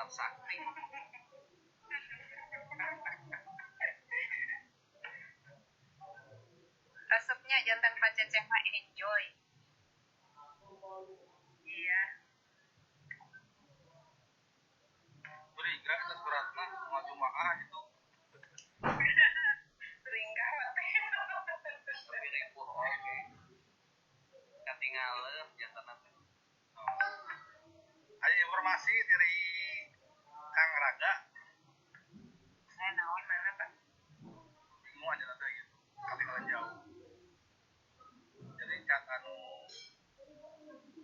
Alam Sakti. Resepnya jantan pacecek mah enjoy. Iya. Beriga atas beratna mau jumaah itu. Ringkah mati. Tapi ripuh oke. Katinggaleuh jantan teh. Ada informasi dari Kang Raga. Saya naon mana Pak? Bingung aja nanti gitu. Ketinggalan jauh. Jadi cat anu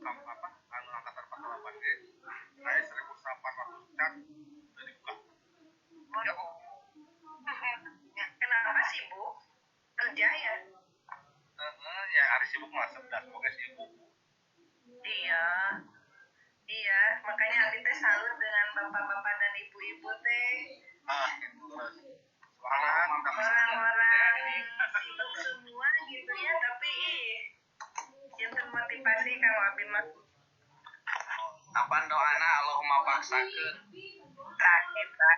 angkatan 48 ge. Saya 1800 cat udah dibuka. Ya kok. Kenapa sibuk? Kerja ya? Ya hari sibuk mah sebelas semoga sibuk. Iya, makanya Abi teh salut dengan bapak-bapak dan ibu-ibu teh. Gitu terus. Orang-orang sibuk semua gitu ya, tapi yang termotivasi kalau Abi mah Apa doana Allahumma paksakeun. sakit Pak.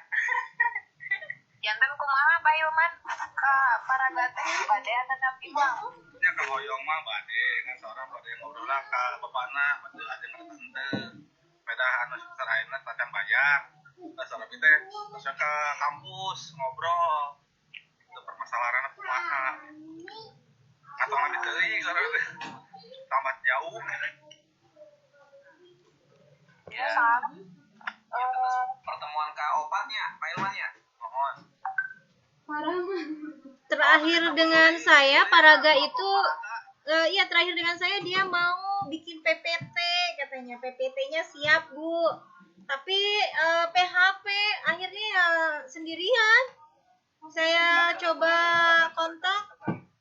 Jantan kumaha Bayuman ka Paraga teh bade atan Abi Bang. Ya ka hoyong mah bade ngan seorang bade ngobrol lah ka bapana bade aja ka tante. Sepeda anu sekitar ayeuna Tacan Bayang. Dasar abi teh terus ke kampus ngobrol. Itu permasalahan kumaha. Atau abi teuing karena teh tamat jauh. Ya. Pertemuan ka opatnya, Pak Ilmannya. Mohon. Terakhir dengan saya Paraga itu terakhir dengan saya dia mau bikin PPT katanya. PPT-nya siap Bu, tapi PHP akhirnya ya sendirian. Saya coba kontak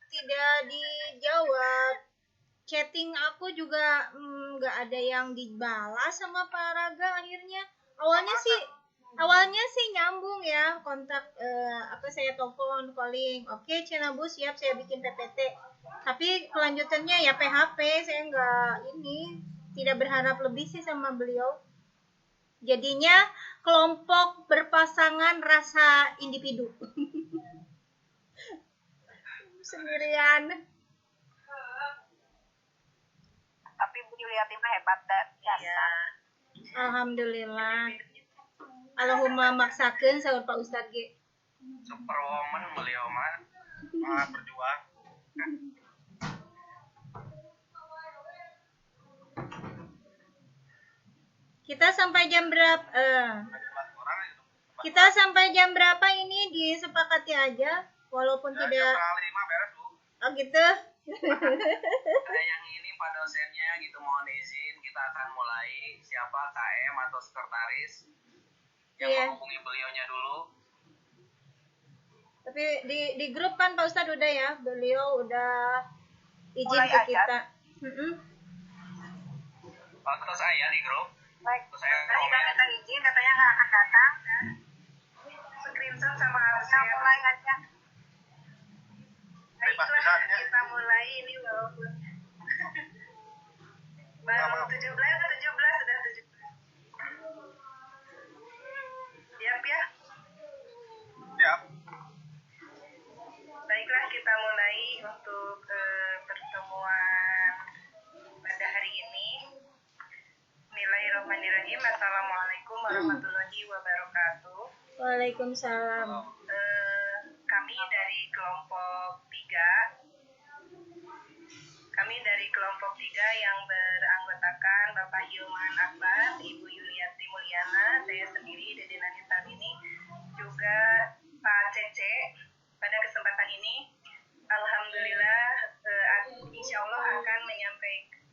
tidak dijawab, chatting aku juga nggak ada yang dibalas sama Paraga. Akhirnya awalnya sih nyambung ya kontak, saya telepon calling, oke Cina Bu siap saya bikin PPT, tapi kelanjutannya ya PHP. Saya tidak berharap lebih sih sama beliau, jadinya kelompok berpasangan rasa individu. Sendirian. Tapi Bu Yuliati mah hebat dan Iya. Alhamdulillah. Allahumma maksakeun saur Pak Ustad ge. Superwoman beliau mah. Sangat berjuang. Kita sampai jam berapa? Kita sampai jam berapa ini disepakati aja, walaupun Ya, tidak. jam 5 beres Bu. Oh gitu. Ada yang ini Pak dosennya gitu mohon izin kita akan mulai. Siapa KM atau sekretaris yang Iya. menghubungi beliaunya dulu. Tapi di grup kan Pak Ustad udah ya, beliau udah izin Mulai ke aja. kita. Terus saya di grup. baik. Terus saya Tadi komen. minta izin katanya nggak akan datang. Screenshot sama harusnya mulai aja. Baiklah kita mulai ini walaupun baru 17 sudah 17. Siap ya? Siap. Baiklah kita mulai untuk pertemuan pada hari ini. Bismillahirrahmanirrahim. Assalamualaikum warahmatullahi wabarakatuh. Waalaikumsalam. Kami dari kelompok 3 yang beranggotakan Bapak Hilman Akbar, Ibu Yuliati Mulyana, saya sendiri Dede Nanitan ini, juga Pak Cece. Pada kesempatan ini, alhamdulillah, insya Allah akan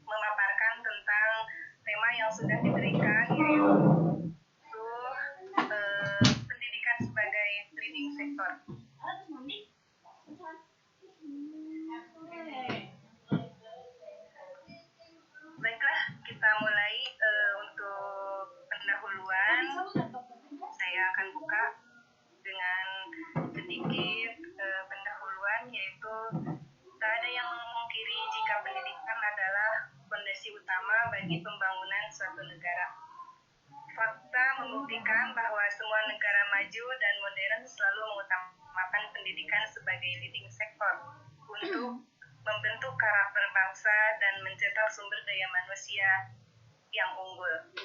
memaparkan tentang tema yang sudah diberikan, yaitu pendidikan sebagai leading sector. Baiklah, kita mulai untuk pendahuluan. Saya akan buka dengan sedikit pendahuluan, yaitu tak ada yang memungkiri jika pendidikan adalah fondasi utama bagi pembangunan suatu negara. fakta membuktikan bahwa semua negara maju dan modern selalu mengutamakan pendidikan sebagai leading sector untuk membentuk karakter bangsa dan mencetak sumber daya manusia yang unggul.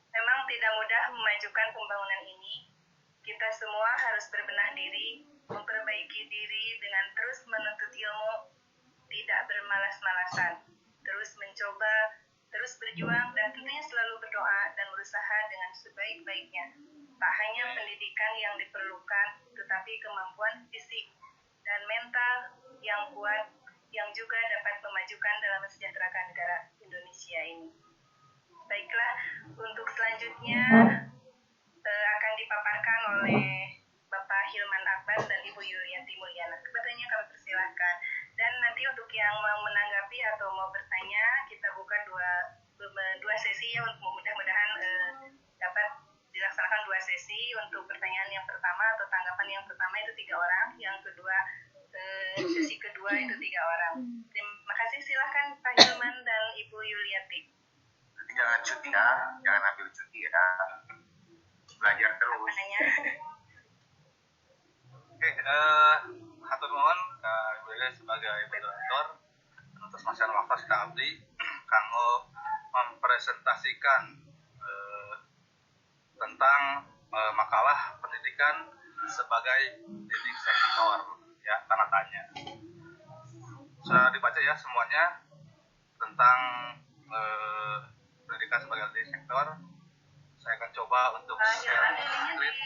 Memang tidak mudah memajukan pembangunan ini. Kita semua harus berbenah diri, memperbaiki diri dengan terus menuntut ilmu, tidak bermalas-malasan, terus mencoba, terus berjuang, dan tentunya selalu berdoa dan berusaha dengan sebaik-baiknya. Tak hanya pendidikan yang diperlukan, tetapi kemampuan fisik dan mental yang kuat yang juga dapat memajukan dalam mensejahterakan negara Indonesia ini. Baiklah, untuk selanjutnya akan dipaparkan oleh Bapak Hilman Akbar dan Ibu Yulianti Mulyana. Kepadanya kami persilahkan. Dan nanti untuk yang mau menanggapi atau mau bertanya, kita buka dua sesi ya, untuk mudah-mudahan dapat dilaksanakan 2 sesi. Untuk pertanyaan yang pertama atau tanggapan yang pertama itu 3 orang, yang kedua sesi kedua itu 3 orang. Terima kasih, silahkan Pak Hilman dan Ibu Yulianti. Jangan cuti ya, jangan ambil cuti ya, belajar terus. Oke, hatur nuhun Ibu Lili sebagai moderator untuk masyarakat waktu kita abdi kanggo mempresentasikan tentang makalah pendidikan sebagai leading sector, ya, tanda tanya. Sudah dibaca ya semuanya tentang pendidikan sebagai leading sector. Saya akan coba untuk share screen.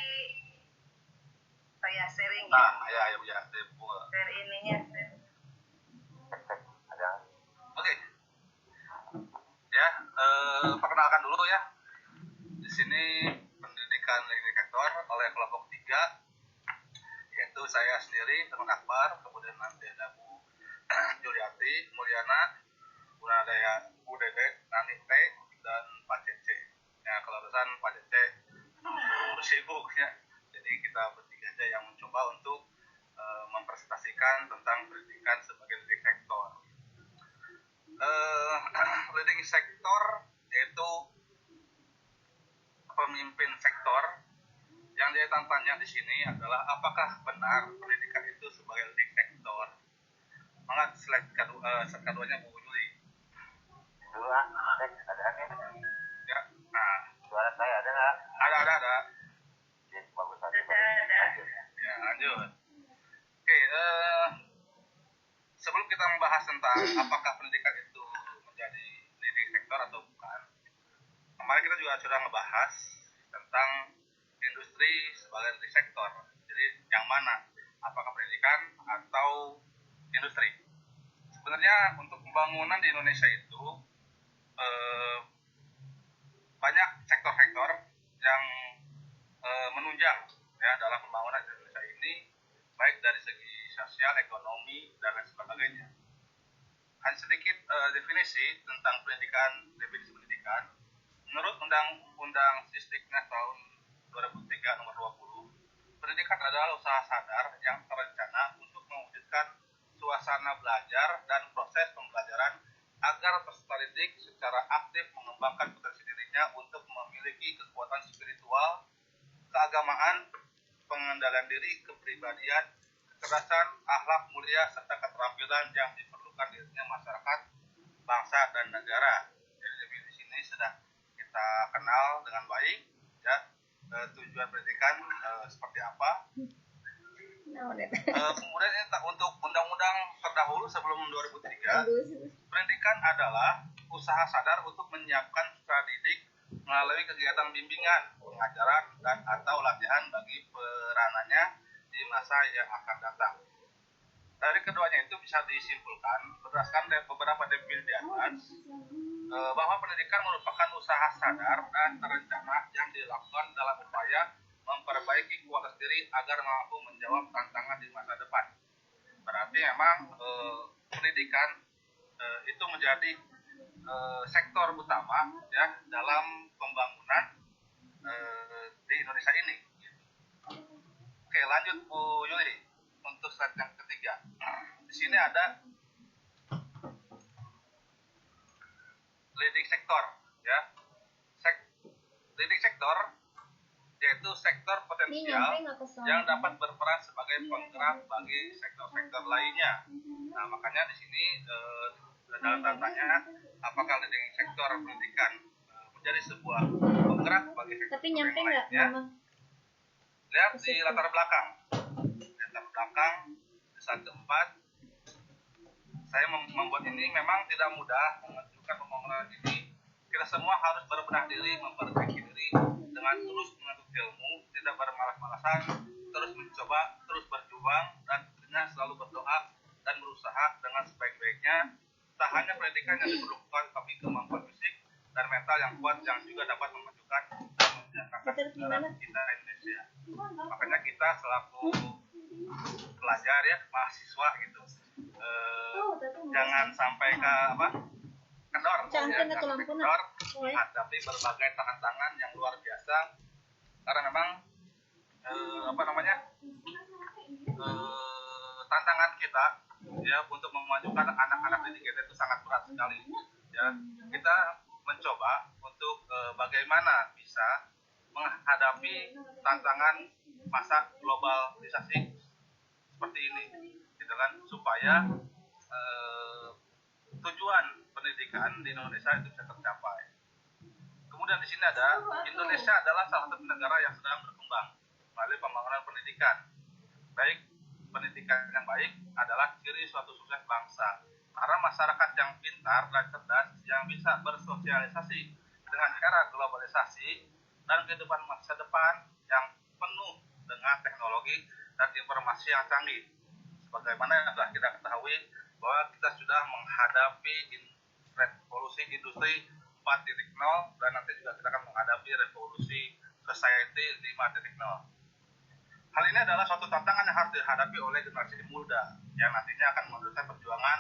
Saya sharing ya. Nah, ya, Share ininya. Ada. Oke. Ya, perkenalkan dulu ya. Di sini pendidikan leading sector oleh kelompok 3, yaitu saya sendiri, teman Akbar, kemudian nanti ada Bu Juliati Mulyana, kemudian ada ya Bu Dede, Nani T, dan Pak Cece. Ya, kalau urusan Pak Cece sibuk ya. Jadi kita bertiga aja yang mencoba untuk mempresentasikan tentang pendidikan sebagai leading sector. Leading sector yaitu pemimpin sektor. Yang jadi tanya di sini adalah apakah benar pendidikan itu sebagai leading sector? Mangga slide keduanya Bu Yuli. Dua, ada nih. Ya, nah, Suara saya ada nggak? ada. Oke, bagus aja. Ada. Ya, lanjut. Oke, sebelum kita membahas tentang apakah pendidikan itu menjadi leading sector atau bukan, kemarin kita juga sudah ngebahas tentang industri sebagai leading sector. Jadi yang mana? Apakah pendidikan atau industri? Sebenarnya untuk pembangunan di Indonesia itu banyak sektor-sektor yang menunjang ya dalam pembangunan di Indonesia ini, baik dari segi sosial, ekonomi, dan lain sebagainya. Hanya sedikit definisi tentang pendidikan, definisi pendidikan. Menurut Undang-Undang Sisdiknas tahun 2003 nomor 20, pendidikan adalah usaha sadar yang terencana untuk mewujudkan suasana belajar dan proses pembelajaran agar peserta didik secara aktif mengembangkan potensi dirinya untuk memiliki kekuatan spiritual, keagamaan, pengendalian diri, kepribadian, kecerdasan, akhlak mulia, serta keterampilan yang diperlukan dirinya masyarakat, bangsa, dan negara. Jadi definisi ini sudah kita kenal dengan baik, ya. Tujuan pendidikan seperti apa. Kemudian untuk undang-undang terdahulu sebelum 2003, pendidikan adalah usaha sadar untuk menyiapkan peserta didik melalui kegiatan bimbingan, pengajaran, dan atau latihan bagi peranannya di masa yang akan datang. Dari keduanya itu bisa disimpulkan berdasarkan beberapa definisi di atas bahwa pendidikan merupakan usaha sadar dan terencana yang dilakukan dalam upaya memperbaiki kualitas diri agar mampu menjawab tantangan di masa depan. Berarti memang pendidikan itu menjadi sektor utama ya dalam pembangunan di Indonesia ini. Oke, lanjut Bu Yuli untuk slide yang ketiga. Di sini ada leading sector ya. sektor, yaitu sektor Ini potensial nyampe nggak ke sana? yang dapat berperan sebagai penggerak bagi sektor-sektor lainnya. Nah, makanya di sini dalam tantanya apakah leading sektor pendidikan menjadi sebuah penggerak bagi sektor Tapi nyampe yang nggak, lainnya. Mama? Lihat di latar belakang. Latar belakang di saat keempat, saya membuat ini memang tidak mudah mengajukan pembangunan ini. Kita semua harus berbenah diri, memperbaiki diri dengan terus menuntut ilmu, tidak bermalas-malasan, terus mencoba, terus berjuang, dan tentunya selalu berdoa dan berusaha dengan sebaik-baiknya. Tak hanya pendidikan yang diperlukan, tapi kemampuan fisik dan mental yang kuat yang juga dapat memajukan dan menjangkakan negara kita Indonesia. Makanya kita selaku pelajar ya, mahasiswa gitu, jangan sampai ke kendor, Cantik ya, atau jangan lampu, sampai nak? kendor menghadapi berbagai tantangan yang luar biasa, karena memang tantangan kita ya untuk memajukan anak-anak didik kita itu sangat berat sekali ya. Kita mencoba untuk bagaimana bisa menghadapi tantangan masa globalisasi seperti ini gitu kan, supaya tujuan pendidikan di Indonesia itu bisa tercapai. Kemudian di sini ada Indonesia adalah salah satu negara yang sedang berkembang melalui pembangunan pendidikan. Baik, pendidikan yang baik adalah ciri suatu sukses bangsa. Karena masyarakat yang pintar dan cerdas yang bisa bersosialisasi dengan era globalisasi dan kehidupan masa depan yang penuh dengan teknologi dan informasi yang canggih. Sebagaimana yang telah kita ketahui bahwa kita sudah menghadapi revolusi industri 4.0 dan nanti juga kita akan menghadapi revolusi society 5.0. Hal ini adalah suatu tantangan yang harus dihadapi oleh generasi muda yang nantinya akan meneruskan perjuangan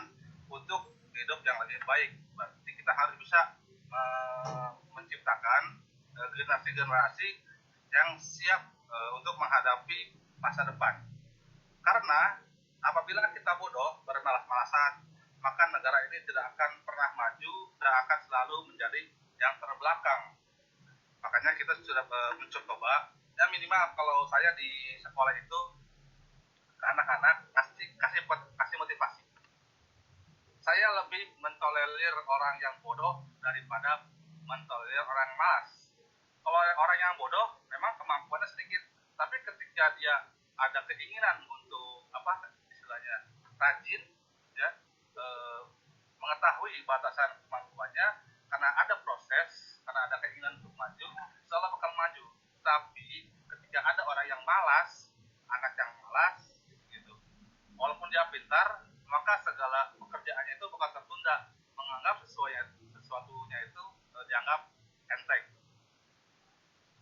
untuk hidup yang lebih baik. Berarti kita harus bisa menciptakan generasi-generasi yang siap untuk menghadapi masa depan. Karena apabila kita bodoh, bermalas-malasan, maka negara ini tidak akan pernah maju dan akan selalu menjadi yang terbelakang. Makanya kita sudah mencoba, ya minimal kalau saya di sekolah itu ke anak-anak kasih motivasi. Saya lebih mentolerir orang yang bodoh daripada mentolerir orang yang malas. Kalau orang yang bodoh memang kemampuannya sedikit, tapi ketika dia ada keinginan untuk istilahnya rajin, ya mengetahui batasan kemampuannya, karena ada proses, karena ada keinginan untuk maju, selalu akan maju. Tapi ketika ada orang yang malas, anak yang malas, gitu, walaupun dia pintar, maka segala pekerjaannya itu bukan tertunda, menganggap sesuatunya itu dianggap enteng.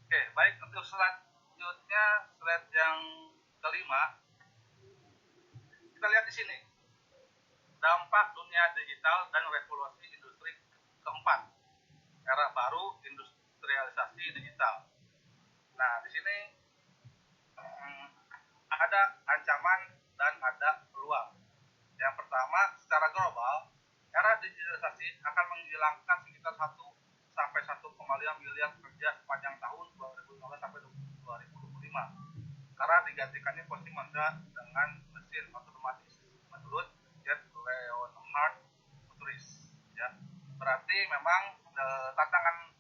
Oke, baik, untuk selanjutnya slide yang kelima, kita lihat di sini dampak dunia digital dan revolusi industri keempat, era baru industrialisasi digital. Nah, di sini ada ancaman dan ada peluang. Yang pertama, secara global, era digitalisasi akan menghilangkan sekitar 1 sampai 1,5 miliar kerja sepanjang tahun 2015 sampai 2025. Karena digantikannya posisi manusia dengan mesin otomatis menurut Leonhard Futuris. Ya, berarti memang tantangan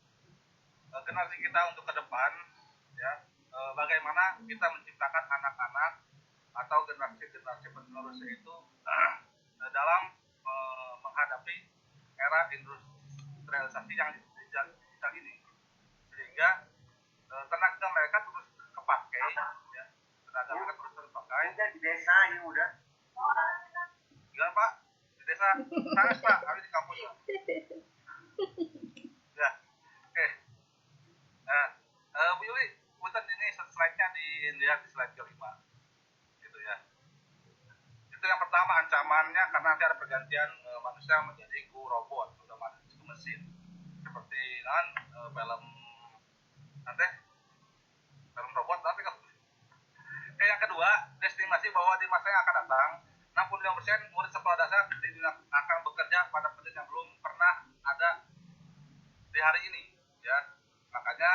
generasi kita untuk ke depan, ya, bagaimana kita menciptakan anak-anak atau generasi penerus itu dalam menghadapi era industrialisasi yang digital ini, sehingga tenaga mereka terus kepakai, ya, tenaga mereka terus terpakai. Udah di desa ini udah. Gimana Pak? Di desa? Sangat Pak, kami di kampus. Ya, oke. Nah, Bu Yuli, punten ini slide-nya dilihat di slide kelima, gitu ya. Itu yang pertama ancamannya, karena nanti ada pergantian manusia menjadi robot, sudah masuk ke mesin, seperti kan film robot, tapi kan. Yang kedua, estimasi bahwa di masa yang akan datang 65% murid sekolah dasar akan bekerja pada pekerjaan yang belum pernah ada di hari ini, ya. Makanya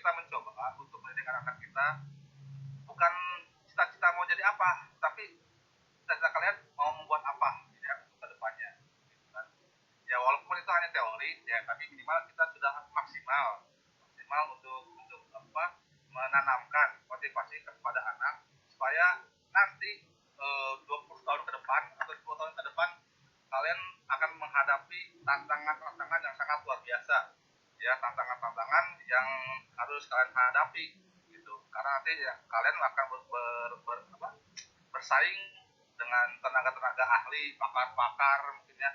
kita mencoba untuk mendidik anak kita bukan cita-cita mau jadi apa, tapi cita-cita kalian mau membuat apa ya untuk kedepannya. Gitu kan. Ya walaupun itu hanya teori, ya tapi minimal kita sudah maksimal untuk apa menanamkan motivasi kepada anak supaya nanti 20 tahun ke depan atau 10 tahun ke depan kalian akan menghadapi tantangan-tantangan yang sangat luar biasa ya, tantangan-tantangan yang harus kalian hadapi gitu, karena nanti ya, kalian akan bersaing dengan tenaga-tenaga ahli, pakar-pakar mungkin ya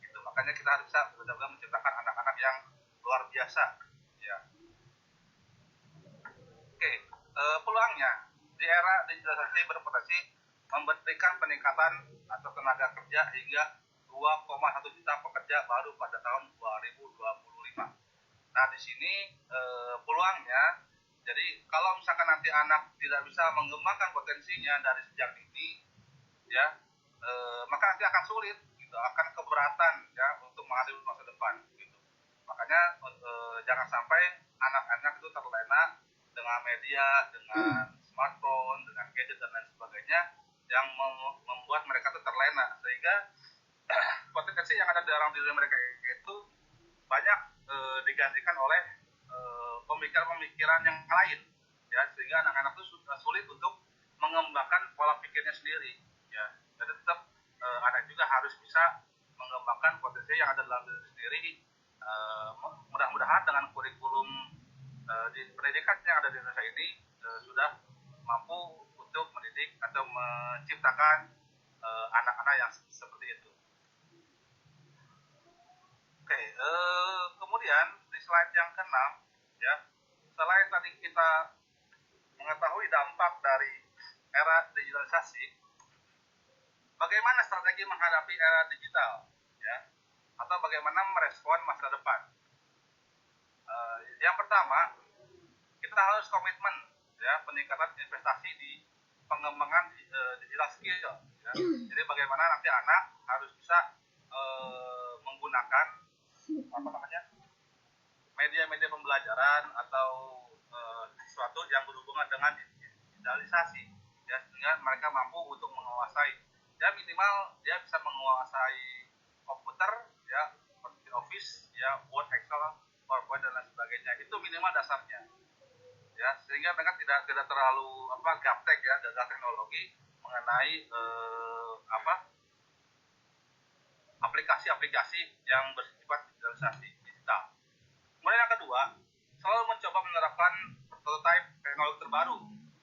gitu. Makanya kita harus bisa benar-benar menciptakan anak-anak yang luar biasa ya. Oke, peluangnya di era digitalisasi berpotensi memberikan peningkatan atau tenaga kerja hingga 2,1 juta pekerja baru pada tahun 2025. Nah, di sini peluangnya, jadi kalau misalkan nanti anak tidak bisa mengembangkan potensinya dari sejak dini, ya, maka nanti akan sulit, gitu, akan keberatan ya untuk menghadapi masa depan, gitu. Makanya jangan sampai anak-anak itu terlena dengan media, dengan smartphone, dengan gadget dan lain sebagainya yang membuat mereka itu terlena, sehingga potensi yang ada dalam diri mereka itu banyak digantikan oleh pemikiran-pemikiran yang lain ya, sehingga anak-anak itu sulit untuk mengembangkan pola pikirnya sendiri ya. Jadi tetap anak juga harus bisa mengembangkan potensi yang ada dalam diri sendiri. Mudah-mudahan dengan kurikulum di pendidikan yang ada di Indonesia ini sudah mampu untuk mendidik atau menciptakan anak-anak yang seperti itu. Oke, kemudian di slide yang ke-6 ya, selain tadi kita mengetahui dampak dari era digitalisasi, bagaimana strategi menghadapi era digital ya, atau bagaimana merespon masa depan. Yang pertama, kita harus komitmen ya peningkatan investasi di pengembangan digital skill ya. Jadi bagaimana nanti anak harus bisa menggunakan media-media pembelajaran atau sesuatu yang berhubungan dengan digitalisasi ya, sehingga mereka mampu untuk menguasai ya, minimal dia bisa menguasai komputer ya, seperti Office ya, Word, Excel, PowerPoint dan lain sebagainya. Itu minimal dasarnya ya, sehingga mereka tidak terlalu gaptek ya dalam teknologi mengenai aplikasi-aplikasi yang bersifat digitalisasi digital. Kemudian yang kedua, selalu mencoba menerapkan prototipe teknologi terbaru,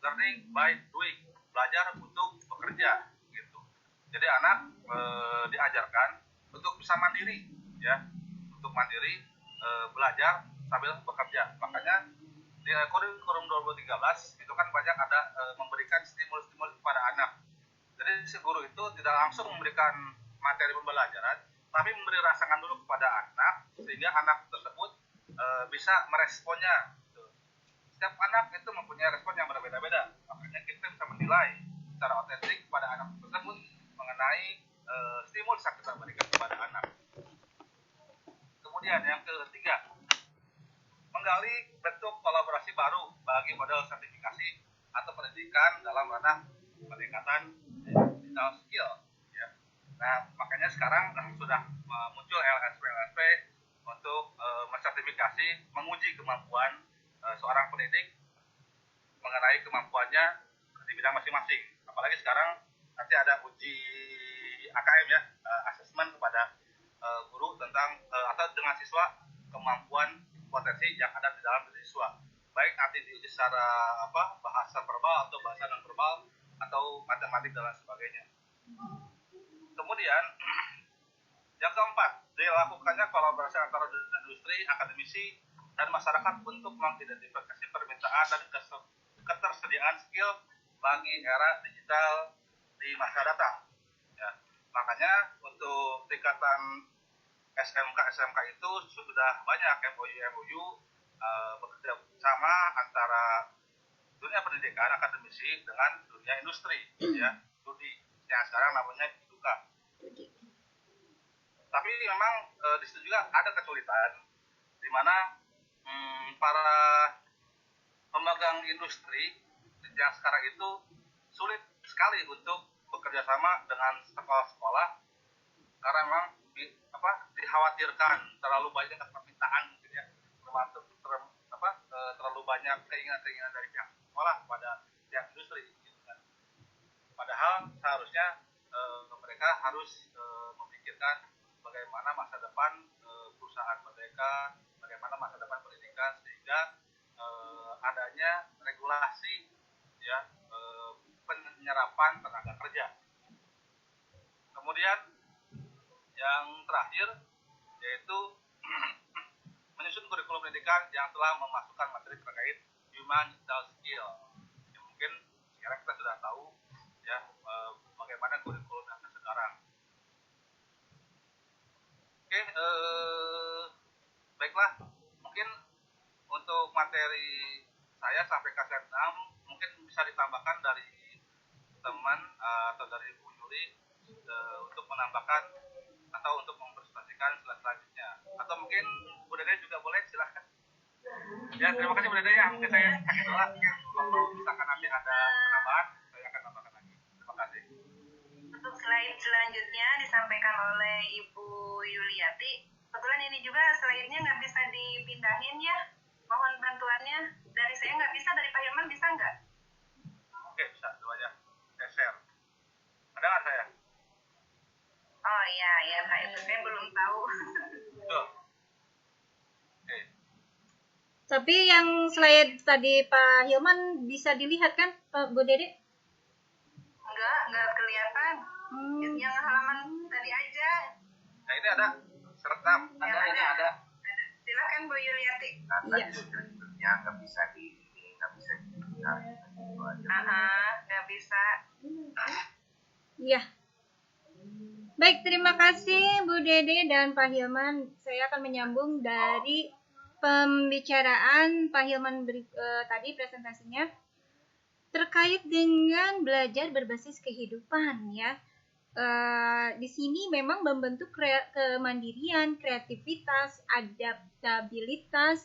learning by doing, belajar untuk bekerja gitu. Jadi anak diajarkan untuk bisa mandiri ya, untuk mandiri belajar sambil bekerja. Makanya di kurikulum 2013 itu kan banyak ada memberikan stimulus-stimulus kepada anak. Jadi si guru itu tidak langsung memberikan materi pembelajaran, tapi memberi rangsangan dulu kepada anak sehingga anak tersebut bisa meresponnya. Setiap anak itu mempunyai respon yang berbeda-beda, makanya kita bisa menilai secara otentik kepada anak tersebut mengenai stimulus yang kita berikan kepada anak. Kemudian yang ketiga, menggali bentuk kolaborasi baru bagi model sertifikasi atau pendidikan dalam ranah peningkatan digital skill ya. Nah, makanya sekarang sudah muncul LSP untuk mensertifikasi, menguji kemampuan seorang pendidik mengenai kemampuannya di bidang masing-masing. Apalagi sekarang nanti ada uji AKM ya, asesmen kepada guru tentang atau dengan siswa kemampuan potensi yang ada di dalam diri siswa. Baik nanti diuji secara bahasa verbal atau bahasa non verbal atau matematik dan lain sebagainya. Kemudian yang keempat, dilakukannya kolaborasi antara industri, akademisi, dan masyarakat untuk mengidentifikasi permintaan dan ketersediaan skill bagi era digital di masa datang. Ya, makanya untuk tingkatan SMK itu sudah banyak MOU bekerja sama antara dunia pendidikan akademisi dengan dunia industri ya, studi yang sekarang namanya IDUKA. Tapi memang di situ juga ada kesulitan di mana para pemegang industri yang sekarang itu sulit sekali untuk bekerja sama dengan sekolah-sekolah karena memang dikhawatirkan terlalu banyak permintaan mungkin ya, termasuk terlalu banyak keinginan-keinginan dari pihak sekolah kepada pihak industri gitu kan. Padahal seharusnya mereka harus memikirkan bagaimana masa depan perusahaan mereka, bagaimana masa depan pendidikan, sehingga adanya regulasi ya penyerapan tenaga kerja. Kemudian yang terakhir yaitu menyusun kurikulum pendidikan yang telah memasukkan materi terkait human skill. Ya, mungkin sekarang kita sudah tahu ya bagaimana kurikulum yang sekarang. Oke, baiklah, mungkin untuk materi saya sampai kelas 6 mungkin bisa ditambahkan dari teman atau dari Bu Yuli untuk menambahkan atau untuk mempresentasikan selanjutnya, atau mungkin Bu Dede juga boleh, silahkan. Ya, terima kasih Bu Dede ya, mungkin saya kasih tolak kalau misalkan nanti ada penambahan saya akan tambahkan lagi. Terima kasih. Untuk slide selanjutnya disampaikan oleh Ibu Yuliati. Kebetulan ini juga slide-nya nggak bisa dipindahin ya, mohon bantuannya. Dari saya nggak bisa, dari Pak Hilman bisa nggak? Oke, bisa, coba aja saya share. Ada nggak saya? Oh iya Pak, itu saya belum tahu. Tuh. Oke. Tapi yang slide tadi Pak Hilman bisa dilihat kan, Bu Dede? Nggak kelihatan. Yang halaman tadi aja. Nah, ini ada serekam. Ya, ada. Silakan Bu Yuliati. Iya. Judulnya nggak bisa dilihat. Nggak bisa. Iya. Baik, terima kasih Bu Dede dan Pak Hilman. Saya akan menyambung dari pembicaraan Pak Hilman tadi presentasinya terkait dengan belajar berbasis kehidupan ya. Di sini memang membentuk kemandirian, kreativitas, adaptabilitas,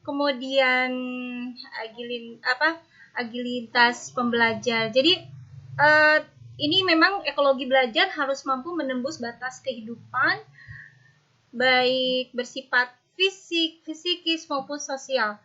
kemudian agilitas pembelajar. Jadi ini memang ekologi belajar harus mampu menembus batas kehidupan baik bersifat fisik, psikis maupun sosial.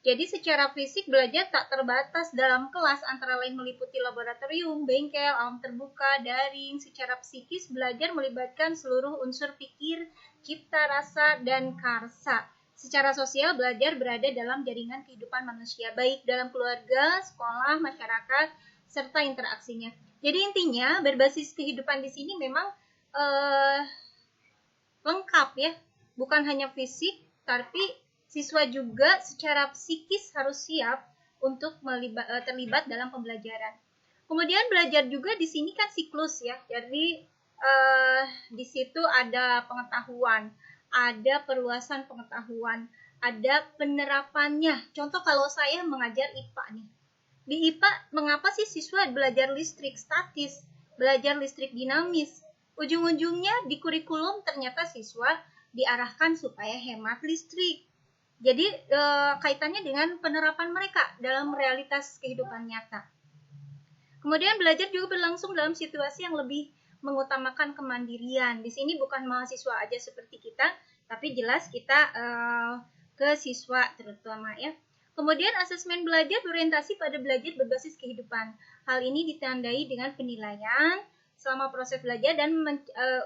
Jadi secara fisik belajar tak terbatas dalam kelas, antara lain meliputi laboratorium, bengkel, alam terbuka, daring. Secara psikis belajar melibatkan seluruh unsur pikir, cipta, rasa, dan karsa. Secara sosial belajar berada dalam jaringan kehidupan manusia, baik dalam keluarga, sekolah, masyarakat, serta interaksinya. Jadi intinya berbasis kehidupan di sini memang lengkap ya, bukan hanya fisik, tapi siswa juga secara psikis harus siap untuk terlibat dalam pembelajaran. Kemudian belajar juga di sini kan siklus ya. Jadi di situ ada pengetahuan, ada perluasan pengetahuan, ada penerapannya. Contoh kalau saya mengajar IPA nih. Di IPA mengapa sih siswa belajar listrik statis, belajar listrik dinamis? Ujung-ujungnya di kurikulum ternyata siswa diarahkan supaya hemat listrik. Jadi kaitannya dengan penerapan mereka dalam realitas kehidupan nyata. Kemudian belajar juga berlangsung dalam situasi yang lebih mengutamakan kemandirian. Di sini bukan mahasiswa aja seperti kita, tapi jelas kita ke siswa terutama ya. Kemudian asesmen belajar berorientasi pada belajar berbasis kehidupan. Hal ini ditandai dengan penilaian selama proses belajar dan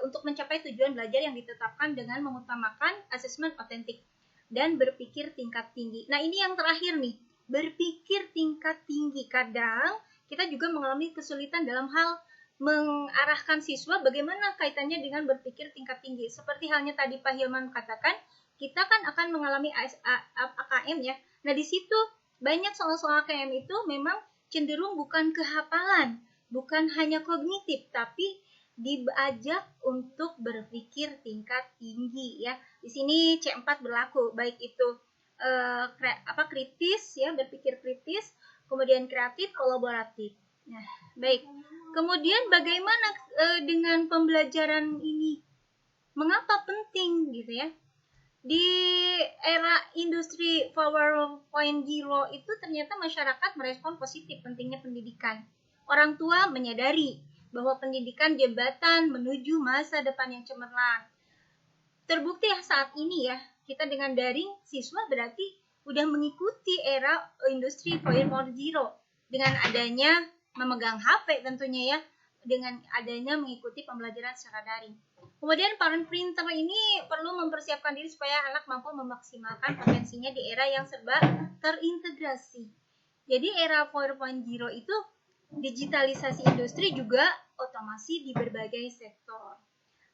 untuk mencapai tujuan belajar yang ditetapkan dengan mengutamakan asesmen otentik dan berpikir tingkat tinggi. Nah, ini yang terakhir nih, berpikir tingkat tinggi. Kadang kita juga mengalami kesulitan dalam hal mengarahkan siswa bagaimana kaitannya dengan berpikir tingkat tinggi. Seperti halnya tadi Pak Hilman katakan, kita kan akan mengalami AKM ya. Nah, di situ banyak soal-soal AKM itu memang cenderung bukan kehafalan, bukan hanya kognitif, tapi diajak untuk berpikir tingkat tinggi ya. Di sini C4 berlaku, baik itu kritis ya, berpikir kritis, kemudian kreatif, kolaboratif. Nah, baik. Kemudian bagaimana dengan pembelajaran ini? Mengapa penting gitu ya? Di era industri 4.0 itu ternyata masyarakat merespon positif pentingnya pendidikan. Orang tua menyadari bahwa pendidikan jembatan menuju masa depan yang cemerlang. Terbukti ya saat ini ya, kita dengan daring siswa berarti udah mengikuti era industri 4.0 dengan adanya memegang HP tentunya ya, dengan adanya mengikuti pembelajaran secara daring. Kemudian parent printer ini perlu mempersiapkan diri supaya anak mampu memaksimalkan potensinya di era yang serba terintegrasi. Jadi era 4.0 itu digitalisasi industri juga otomasi di berbagai sektor.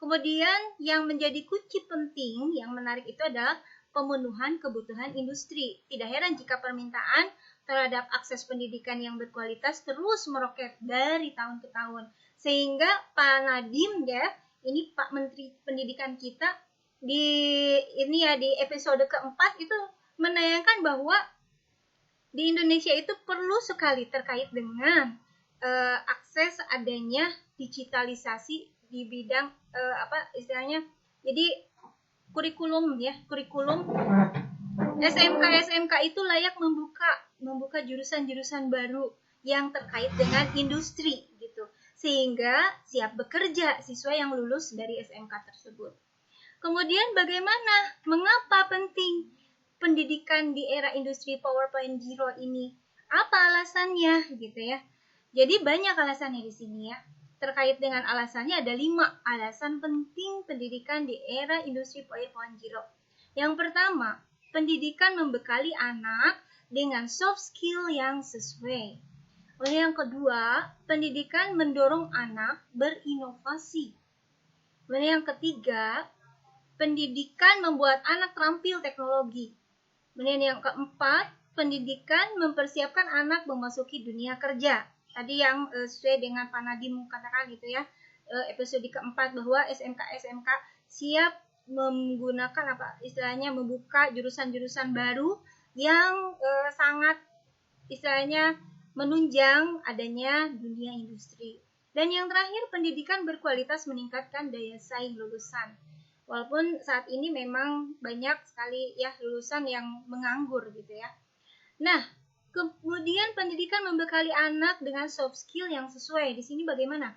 Kemudian yang menjadi kunci penting yang menarik itu adalah pemenuhan kebutuhan industri. Tidak heran jika permintaan terhadap akses pendidikan yang berkualitas terus meroket dari tahun ke tahun. Sehingga Pak Nadiem ya, ini Pak Menteri Pendidikan kita di episode keempat itu menayangkan bahwa di Indonesia itu perlu sekali terkait dengan akses adanya digitalisasi di bidang jadi kurikulum SMK itu layak membuka jurusan-jurusan baru yang terkait dengan industri gitu, sehingga siap bekerja siswa yang lulus dari SMK tersebut. Kemudian mengapa penting pendidikan di era industri 4.0 ini? Apa alasannya gitu ya? Jadi banyak alasannya di sini ya. Terkait dengan alasannya ada 5 alasan penting pendidikan di era industri 4.0. Yang pertama, pendidikan membekali anak dengan soft skill yang sesuai. Lalu yang kedua, pendidikan mendorong anak berinovasi. Lalu yang ketiga, pendidikan membuat anak terampil teknologi. Kemudian yang keempat, pendidikan mempersiapkan anak memasuki dunia kerja. Tadi yang sesuai dengan Pak Nadiem katakan gitu ya, episode keempat bahwa SMK siap menggunakan membuka jurusan-jurusan baru yang sangat menunjang adanya dunia industri. Dan yang terakhir, pendidikan berkualitas meningkatkan daya saing lulusan. Walaupun saat ini memang banyak sekali ya lulusan yang menganggur gitu ya. Nah, kemudian pendidikan membekali anak dengan soft skill yang sesuai. Di sini bagaimana?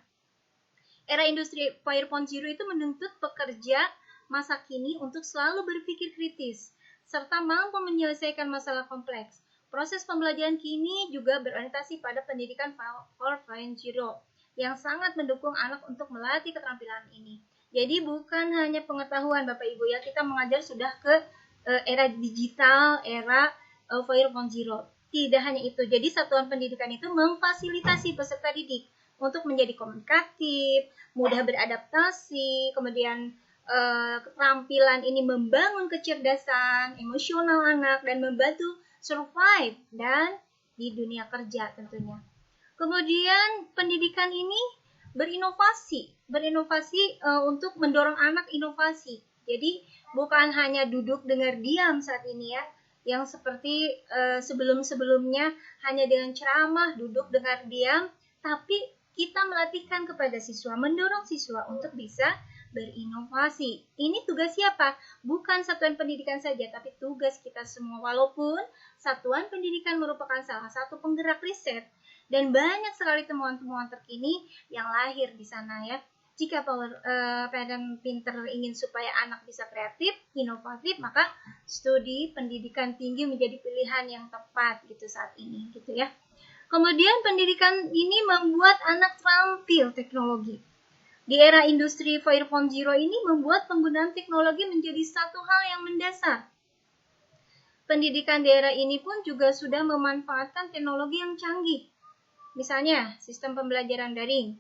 Era industri 4.0 itu menuntut pekerja masa kini untuk selalu berpikir kritis serta mampu menyelesaikan masalah kompleks. Proses pembelajaran kini juga berorientasi pada pendidikan 4.0 yang sangat mendukung anak untuk melatih keterampilan ini. Jadi bukan hanya pengetahuan Bapak Ibu ya, kita mengajar sudah ke era digital, era 4.0. Tidak hanya itu, jadi satuan pendidikan itu memfasilitasi peserta didik untuk menjadi komunikatif, mudah beradaptasi, kemudian keterampilan ini membangun kecerdasan emosional anak dan membantu survive dan di dunia kerja tentunya. Kemudian pendidikan ini berinovasi untuk mendorong anak inovasi. Jadi bukan hanya duduk dengar diam saat ini ya, yang seperti sebelum-sebelumnya hanya dengan ceramah, duduk dengar diam, tapi kita melatihkan kepada siswa, mendorong siswa untuk bisa berinovasi. Ini tugas siapa? Bukan satuan pendidikan saja, tapi tugas kita semua. Walaupun satuan pendidikan merupakan salah satu penggerak riset, dan banyak sekali temuan-temuan terkini yang lahir di sana ya. Jika parent pinter ingin supaya anak bisa kreatif, inovatif, maka studi pendidikan tinggi menjadi pilihan yang tepat gitu saat ini gitu ya. Kemudian pendidikan ini membuat anak terampil teknologi. Di era industri 4.0 ini membuat penggunaan teknologi menjadi satu hal yang mendasar. Pendidikan di era ini pun juga sudah memanfaatkan teknologi yang canggih. Misalnya, sistem pembelajaran daring.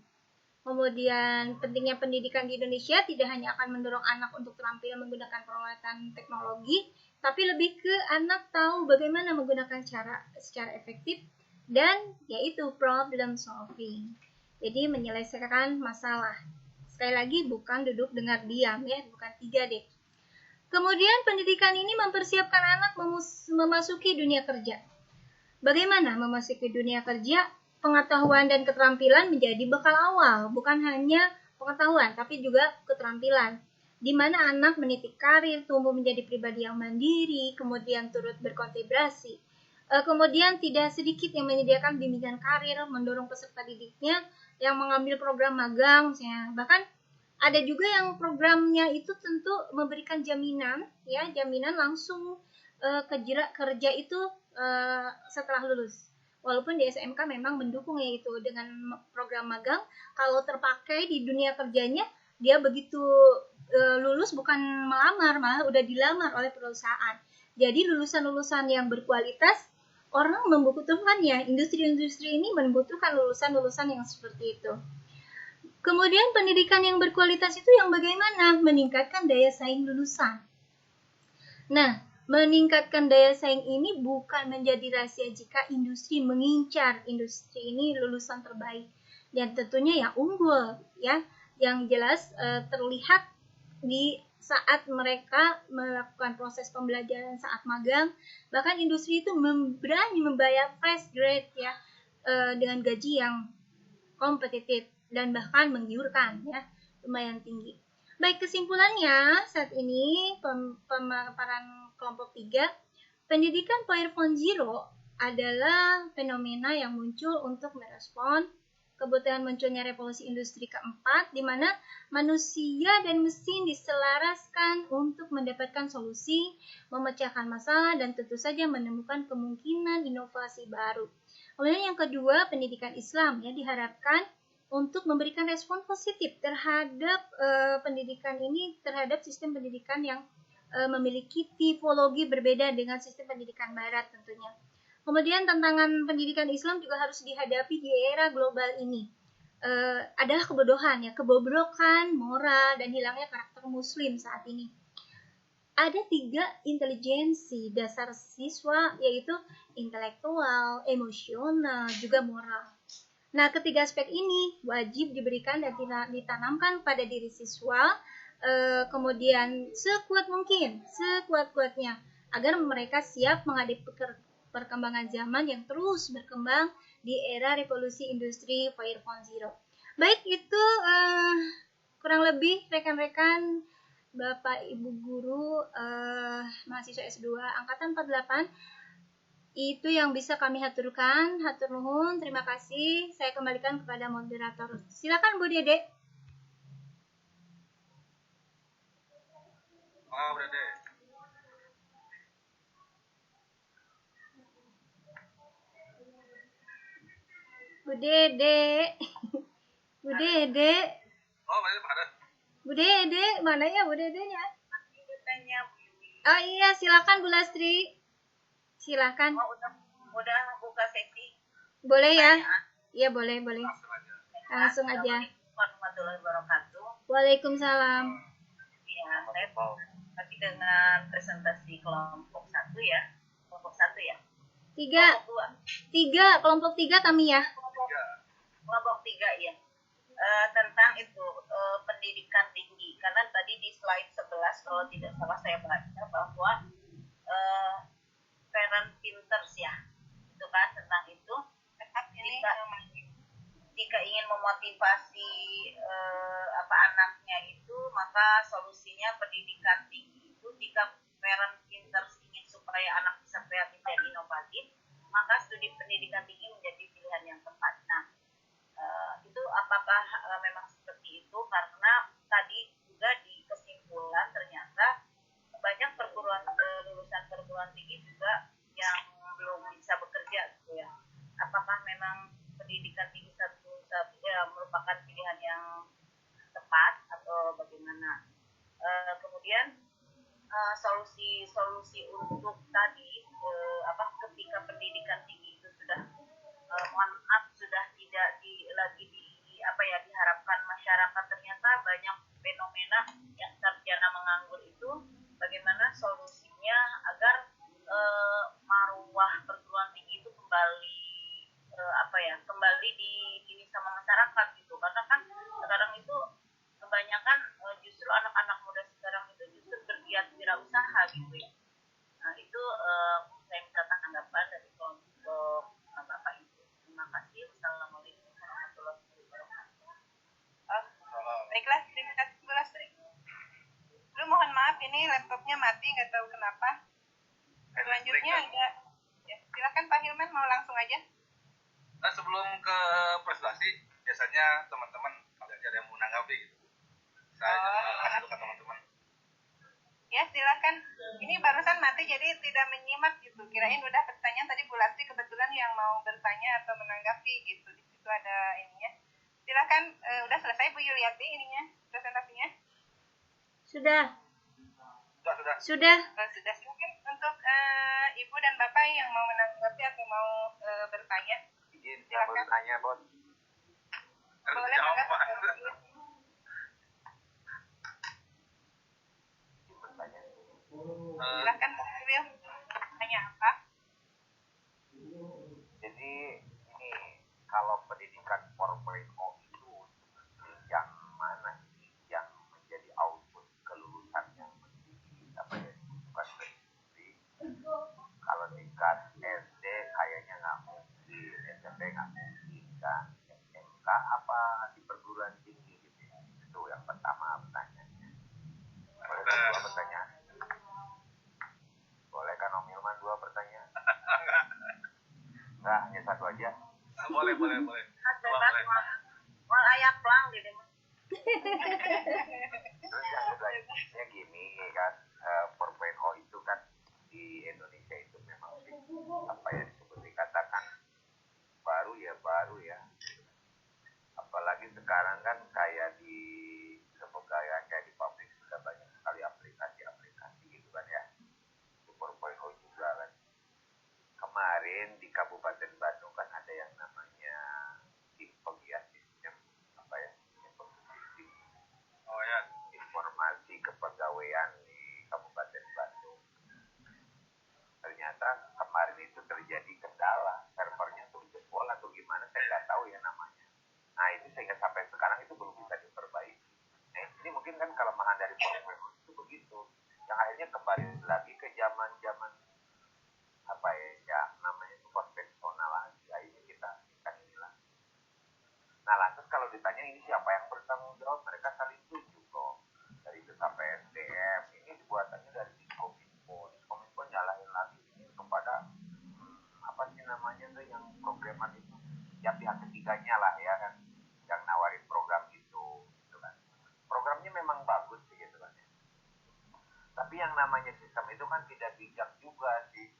Kemudian, pentingnya pendidikan di Indonesia tidak hanya akan mendorong anak untuk terampil menggunakan peralatan teknologi, tapi lebih ke anak tahu bagaimana menggunakan secara efektif dan yaitu problem solving. Jadi, menyelesaikan masalah. Sekali lagi, bukan duduk dengar diam ya, bukan 3D. Kemudian, pendidikan ini mempersiapkan anak memasuki dunia kerja. Bagaimana memasuki dunia kerja? Pengetahuan dan keterampilan menjadi bekal awal, bukan hanya pengetahuan, tapi juga keterampilan. di mana anak meniti karir, tumbuh menjadi pribadi yang mandiri, kemudian turut berkontribusi. Kemudian tidak sedikit yang menyediakan bimbingan karir, mendorong peserta didiknya yang mengambil program magang, misalnya. Bahkan ada juga yang programnya itu tentu memberikan jaminan, ya, jaminan langsung kerja itu setelah lulus. Walaupun di SMK memang mendukung ya itu dengan program magang, kalau terpakai di dunia kerjanya, dia begitu lulus bukan melamar, malah udah dilamar oleh perusahaan. Jadi lulusan-lulusan yang berkualitas, orang membutuhkan ya, industri-industri ini membutuhkan lulusan-lulusan yang seperti itu. Kemudian pendidikan yang berkualitas itu yang bagaimana? Meningkatkan daya saing lulusan. Nah, meningkatkan daya saing ini bukan menjadi rahasia jika industri mengincar industri ini lulusan terbaik. Dan tentunya ya unggul, ya. Yang jelas terlihat di saat mereka melakukan proses pembelajaran saat magang, bahkan industri itu berani membayar fresh grade ya dengan gaji yang kompetitif dan bahkan menggiurkan ya, lumayan tinggi. Baik, kesimpulannya saat ini pemaparan kelompok 3, pendidikan 4.0 adalah fenomena yang muncul untuk merespon kebutuhan munculnya revolusi industri keempat, di mana manusia dan mesin diselaraskan untuk mendapatkan solusi, memecahkan masalah, dan tentu saja menemukan kemungkinan inovasi baru. Kemudian yang kedua, pendidikan Islam ya diharapkan untuk memberikan respon positif terhadap pendidikan ini, terhadap sistem pendidikan yang memiliki tipologi berbeda dengan sistem pendidikan Barat tentunya. Kemudian tantangan pendidikan Islam juga harus dihadapi di era global ini. Adalah kebodohan ya, kebobrokan moral dan hilangnya karakter Muslim saat ini. Ada 3 intelijensi dasar siswa, yaitu intelektual, emosional, juga moral. Nah, ketiga aspek ini wajib diberikan dan ditanamkan pada diri siswa, kemudian sekuat mungkin, sekuat-kuatnya, agar mereka siap menghadapi perkembangan zaman yang terus berkembang di era revolusi industri 4.0. Baik, itu kurang lebih rekan-rekan Bapak Ibu guru mahasiswa S2 angkatan 48 itu yang bisa kami haturkan. Hatur nuhun, terima kasih. Saya kembalikan kepada moderator. Silakan Bu Dede. Oh, Bu Dede. Bu Dede. Bu Dede. Oh, Bu Dede ada. Bu Dede, mana ya Bu Dedenya? Oh iya, silakan Bu Lastri. Silakan. Oh, udah buka seksi. Boleh ya? Iya, boleh. Langsung aja. Warahmatullahi wabarakatuh. Waalaikumsalam. Ya, saya masih dengan presentasi kelompok 1 ya. Kelompok 1 ya. 3. Kelompok 3 kami ya. Kelompok 3 ya. Tentang itu pendidikan tinggi. Karena tadi di slide 11 kalau tidak salah saya baca bahwa parent Pinters ya. Itu kan tentang itu. Jika ingin memotivasi anaknya itu, maka solusinya pendidikan tinggi itu. Jika parent Pinters ingin supaya anak bisa kreatif dan inovatif, maka studi pendidikan tinggi menjadi pilihan yang tepat. Nah, itu apakah memang seperti itu? Karena tadi juga di kesimpulan ternyata banyak lulusan perguruan tinggi juga yang belum bisa bekerja gitu ya. Apakah memang pendidikan tinggi satu merupakan pilihan yang tepat atau bagaimana? Kemudian solusi untuk tadi ketika pendidikan tinggi itu sudah sudah tidak diharapkan masyarakat, ternyata banyak fenomena yang sarjana menganggur itu. Bagaimana solusinya agar maruah perguruan tinggi itu kembali kembali di sama masyarakat gitu, karena kan sekarang itu kebanyakan justru anak-anak muda sekarang itu justru bergiat wirausaha gitu ya. Nah, itu saya minta tanggapan dari kelompok Bapak Ibu. Terima kasih. Wassalamualaikum warahmatullahi wabarakatuh. Baiklah, terima kasih Bu Lastri. mati, nggak tahu kenapa. Selanjutnya ada, ya, silakan Pak Hilman mau langsung aja. Nah, sebelum ke presentasi, biasanya teman-teman kalau ada yang mau menanggapi gitu. Saya kasih dulu ke teman-teman. Ya, silakan. Ini barusan mati jadi tidak menyimak gitu. Kirain udah pertanyaan tadi Bu Lasti kebetulan yang mau bertanya atau menanggapi gitu. Di situ ada ininya. Silakan, udah selesai Bu Yuliati ininya presentasinya? Sudah. Sudah. Sudah. Sudah, silakan untuk Ibu dan Bapak yang mau menanggapi atau mau bertanya. Izin saya mau bertanya, Bos. Boleh, Jawab, mangga. Pak. Bertanya. Silakan Pak Wil. Tanya apa? Jadi ini kalau pendidikan 4.0 itu yang mana sih yang menjadi output kelulusan yang mesti apa ya bukan berarti kalau tingkat SD kayaknya nggak mungkin, SMP nggak mungkin kan, SMK apa di perguruan tinggi gitu ya. Itu yang pertama pertanyaannya. Boleh kan dua pertanyaan? Boleh kan Om Hilman dua pertanyaan? Enggak, hanya satu aja. Boleh. Dua boleh. Wal ayak pelang gitu. Terus yang keduanya gini kan, 4.0 itu kan di Indonesia itu memang apa ya disebut dikatakan baru ya. Apalagi sekarang kan kayak di kepegawaian kayak di pabrik sudah banyak sekali aplikasi gitu kan ya. Itu 4.0 juga kan. Kemarin di Kabupaten Bandung kan ada yang namanya Simpeng ya, sistem apa ya? Sistem Oh ya. informasi kepegawaian di Kabupaten Bandung. Ternyata kemarin itu terjadi kendala, servernya tuh jebol atau gimana saya nggak tahu ya namanya. Nah itu sehingga sampai sekarang itu belum bisa diperbaiki. Nah ini mungkin kan kelemahan dari program itu begitu, yang akhirnya kembali lagi ke zaman apa ya namanya itu konvensional lagi. Akhirnya kita inilah. Nah lantas kalau ditanya ini siapa yang bertanggung jawab, mereka saling tunjuk loh. Dari sampai SDM ini dibuatannya dari Diskominfo nyalahin lagi ini kepada apa sih namanya tuh yang programmer itu, ya pihak ketiganya lah ya kan, yang nawarin program itu gitu kan. Programnya memang bagus sih gitu kan ya. Tapi yang namanya sistem itu kan tidak bijak juga sih,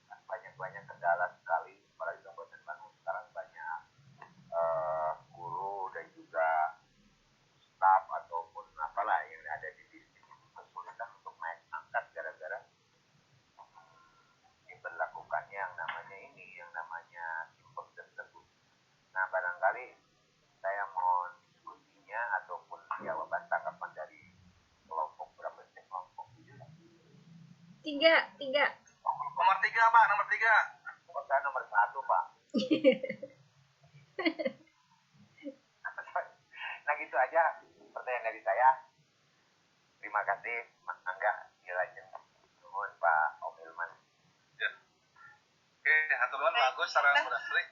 banyak kendala sekali, apalagi Kabupaten Bandung sekarang banyak guru dan juga staf ataupun apalah yang ada di distrik itu kesulitan untuk naik angkat gara-gara diberlakukannya yang namanya simpel tersebut. Nah barangkali saya mau diskusinya ataupun jawaban tanggapan dari kelompok berapa sih kelompok itu? Tiga. Nomor 3, Pak. Nomor 3. Oh, saya nomor 1, Pak. Nah gitu aja pertanyaan dari saya. Terima kasih Mas Angga, dilanjut. Nuhun Pak Om Hilman. Ya. Oke, aturan bagus secara berasri.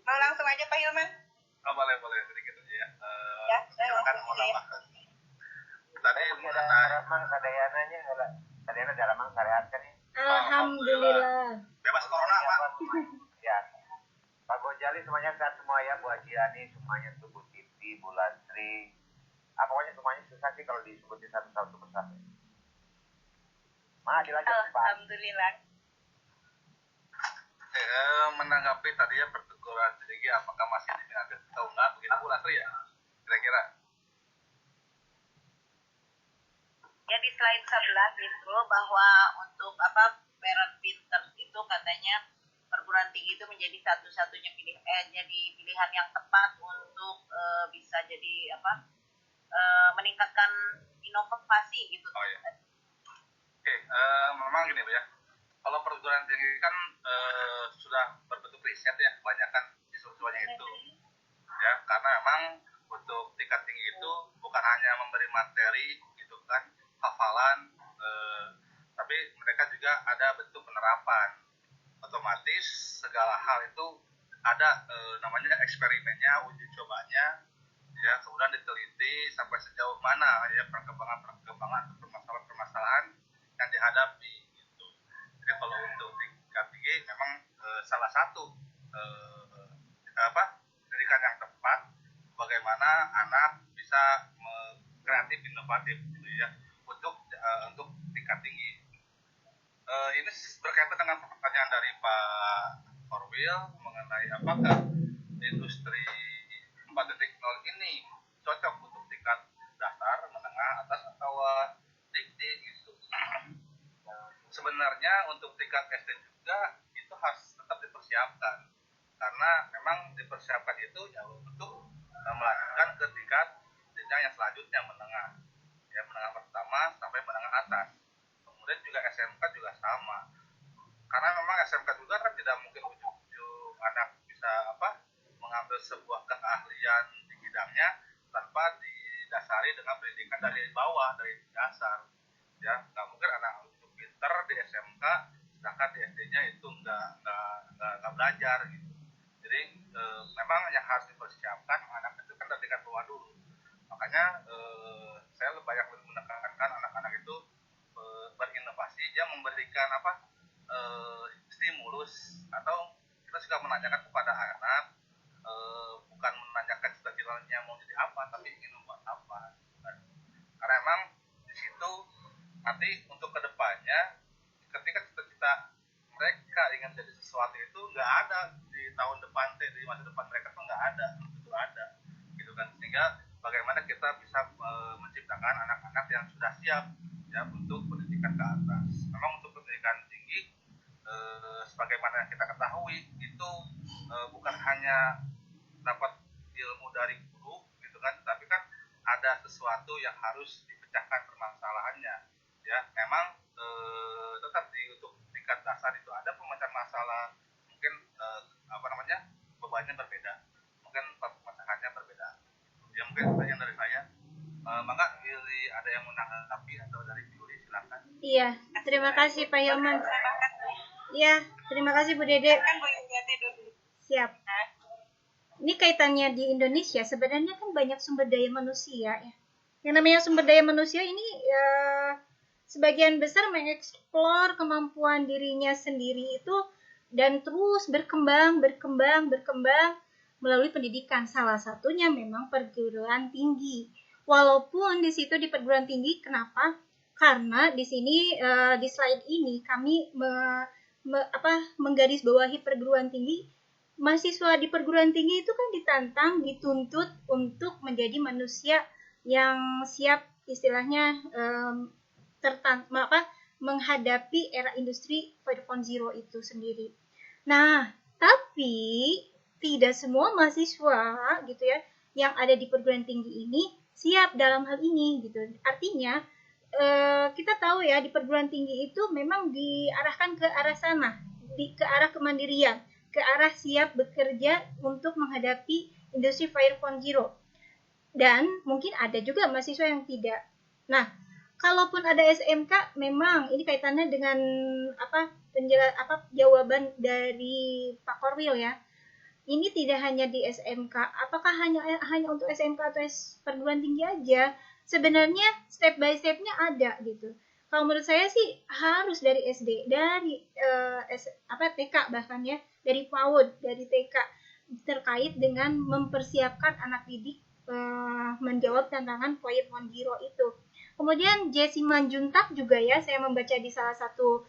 Mau langsung aja Pak Hilman? Oh, boleh sedikit aja ya. Ya, Silakan langsung mau aja ya. nambahkan. Tadi Ada mengenai dalamang sadayananya enggak? Sadayana dalamang sarehat kan ya? Alhamdulillah. bebas corona, Pak. Ya. Pak Gojali semuanya sehat semua ya, Bu Ajiani semuanya tuh, Bu Titi, Bu Lasri. Pokoknya semuanya susah sih kalau disebutin satu-satu persatu. Dilanjut Pak. Alhamdulillah. Menanggapi tadi ya pertukuran tinggi, apakah masih diminati atau enggak begitu Bu Lasri ya? Kira-kira. Ya di slide 11 itu bahwa untuk parent pinter itu katanya perguruan tinggi itu menjadi satu-satunya jadi pilihan yang tepat untuk bisa jadi meningkatkan inovasi gitu. Oh iya. Oke, memang gini Bu ya. Kalau perguruan tinggi kan sudah berbentuk riset ya, kebanyakan siswa-siswanya itu. Ya, karena memang untuk tingkat tinggi itu bukan hanya memberi materi gitu kan, hafalan, tapi mereka juga ada bentuk penerapan. Otomatis segala hal itu ada namanya eksperimennya, uji cobanya, ya kemudian diteliti sampai sejauh mana ya perkembangan atau permasalahan permasalahan yang dihadapi gitu. Jadi kalau untuk tingkat tinggi memang salah satu pendidikan yang tepat bagaimana anak bisa kreatif inovatif gitu ya untuk tingkat tinggi. Ini berkaitan dengan pertanyaan dari Pak Korwil mengenai apakah industri 4.0 ini cocok untuk tingkat dasar, menengah, atas atau tinggi gitu. Sebenarnya untuk tingkat SD juga itu harus tetap dipersiapkan karena memang dipersiapkan itu ya untuk melanjutkan ke tingkat jenjang yang selanjutnya menengah, ya menengah pertama sampai menengah atas. Kemudian juga SMK juga sama, karena memang SMK juga kan tidak mungkin ujung-ujung anak bisa mengambil sebuah keahlian di bidangnya tanpa didasari dengan pendidikan dari bawah, dari dasar. Ya nggak mungkin anak itu pinter di SMK sedangkan di SD-nya itu nggak belajar gitu. Jadi memang yang harus dipersiapkan anak itu kan dari tingkat bawah dulu. Makanya saya banyak menekankan anak-anak itu berinovasi, dia memberikan stimulus, atau kita juga menanyakan kepada anak bukan menanyakan cita-citanya mau jadi apa, tapi ingin membuat apa. Karena memang di situ nanti untuk kedepannya ketika cita-cita mereka ingin jadi sesuatu itu nggak ada di tahun depan, di masa depan mereka tuh nggak ada, itu ada gitu kan. Sehingga bagaimana kita bisa menciptakan anak-anak yang sudah siap ya untuk pendidikan ke atas. Memang untuk pendidikan tinggi sebagaimana yang kita ketahui itu bukan hanya dapat ilmu dari guru gitu kan, tapi kan ada sesuatu yang harus dipecahkan permasalahannya ya. Memang tetap untuk tingkat dasar itu ada pemecahan masalah, mungkin bebannya berbeda, mungkin pemecahannya berbeda ya. Mungkin pertanyaan dari saya. Maka ada yang menanggapi atau dari Yuli silakan. Iya, terima kasih Pak Hilman. Iya, terima kasih Bu Dede. Siap. Ini kaitannya di Indonesia, sebenarnya kan banyak sumber daya manusia ya. Yang namanya sumber daya manusia ini sebagian besar mengeksplor kemampuan dirinya sendiri itu dan terus berkembang melalui pendidikan. Salah satunya memang perguruan tinggi. Walaupun di situ di perguruan tinggi, kenapa? Karena di sini di slide ini kami menggarisbawahi perguruan tinggi. Mahasiswa di perguruan tinggi itu kan ditantang, dituntut untuk menjadi manusia yang siap, istilahnya menghadapi era industri 4.0 itu sendiri. Nah, tapi tidak semua mahasiswa gitu ya yang ada di perguruan tinggi ini siap dalam hal ini gitu. Artinya kita tahu ya di perguruan tinggi itu memang diarahkan ke arah sana, ke arah kemandirian, ke arah siap bekerja untuk menghadapi industri 4.0. Dan mungkin ada juga mahasiswa yang tidak. Nah, kalaupun ada SMK, memang ini kaitannya dengan jawaban dari Pak Korwil ya. Ini tidak hanya di SMK. Apakah hanya untuk SMK atau perguruan tinggi aja? Sebenarnya step by stepnya ada gitu. Kalau menurut saya sih harus dari SD, dari TK bahkan ya, dari PAUD, dari TK, terkait dengan mempersiapkan anak didik menjawab tantangan 4.0 itu. Kemudian Jessie Manjuntak juga ya, saya membaca di salah satu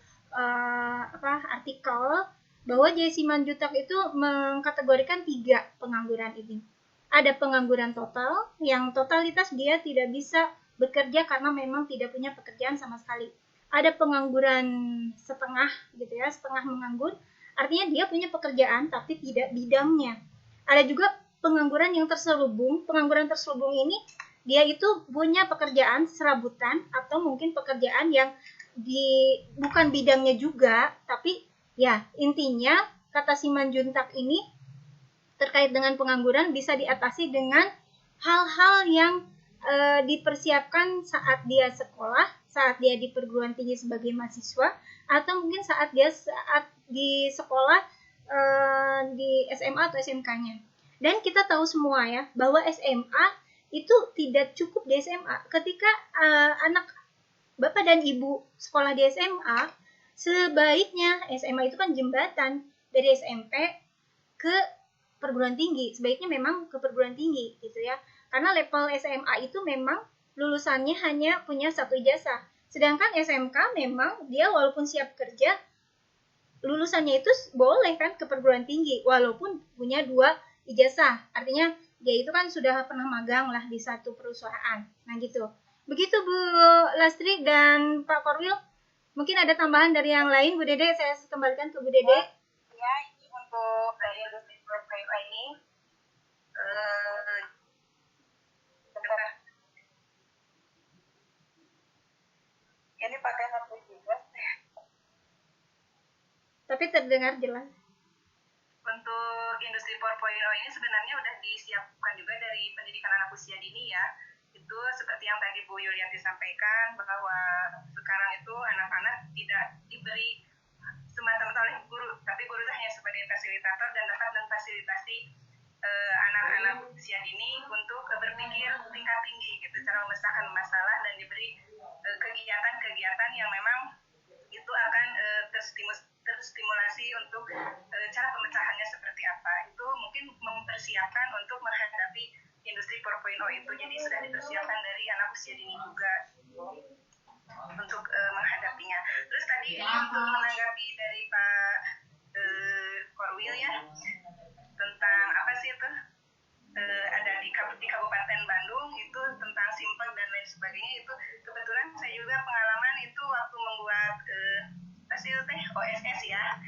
artikel bahwa Jessie Manjuntak itu mengkategorikan 3 pengangguran ini. Ada pengangguran total, yang totalitas dia tidak bisa bekerja karena memang tidak punya pekerjaan sama sekali. Ada pengangguran setengah gitu ya, setengah menganggur, artinya dia punya pekerjaan tapi tidak bidangnya. Ada juga pengangguran yang terselubung. Pengangguran terselubung ini dia itu punya pekerjaan serabutan atau mungkin pekerjaan yang bukan bidangnya juga, tapi ya intinya kata Simanjuntak ini terkait dengan pengangguran bisa diatasi dengan hal-hal yang dipersiapkan saat dia sekolah, saat dia di perguruan tinggi sebagai mahasiswa, atau mungkin saat di sekolah di SMA atau SMK-nya. Dan kita tahu semua ya bahwa SMA itu tidak cukup di SMA. Ketika anak Bapak dan Ibu sekolah di SMA, sebaiknya SMA itu kan jembatan dari SMP ke perguruan tinggi. Sebaiknya memang ke perguruan tinggi gitu ya. Karena level SMA itu memang lulusannya hanya punya 1 ijazah. Sedangkan SMK memang dia walaupun siap kerja, lulusannya itu boleh kan ke perguruan tinggi walaupun punya 2 ijazah. Artinya dia itu kan sudah pernah magang lah di satu perusahaan. Nah gitu. Begitu Bu Lastri dan Pak Korwil. Mungkin ada tambahan dari yang lain, Bu Dede. Saya kembalikan ke Bu Dede. Ya, ini untuk dari industri 4.0 ini, sebentar. Ini pakai HP juga. Tapi terdengar jelas. Untuk industri 4.0 ini sebenarnya udah disiapkan juga dari pendidikan anak usia dini ya. Itu seperti yang tadi Bu Yulianti sampaikan bahwa sekarang itu anak-anak tidak diberi semata-mata oleh guru, tapi guru itu hanya sebagai fasilitator dan dapat memfasilitasi anak-anak usia dini untuk berpikir tingkat tinggi gitu, cara memecahkan masalah dan diberi kegiatan-kegiatan yang memang itu akan terstimulasi untuk cara pemecahannya seperti apa. Itu mungkin mempersiapkan untuk menghadapi industri 4.0 itu. Jadi sudah dipersiapkan dari anak usia dini juga untuk menghadapinya. Terus tadi untuk menanggapi dari Pak Korwil ya tentang apa sih itu ada di Kabupaten Bandung itu tentang simpel dan lain sebagainya, itu kebetulan saya juga pengalaman itu waktu membuat hasil teh OSS ya.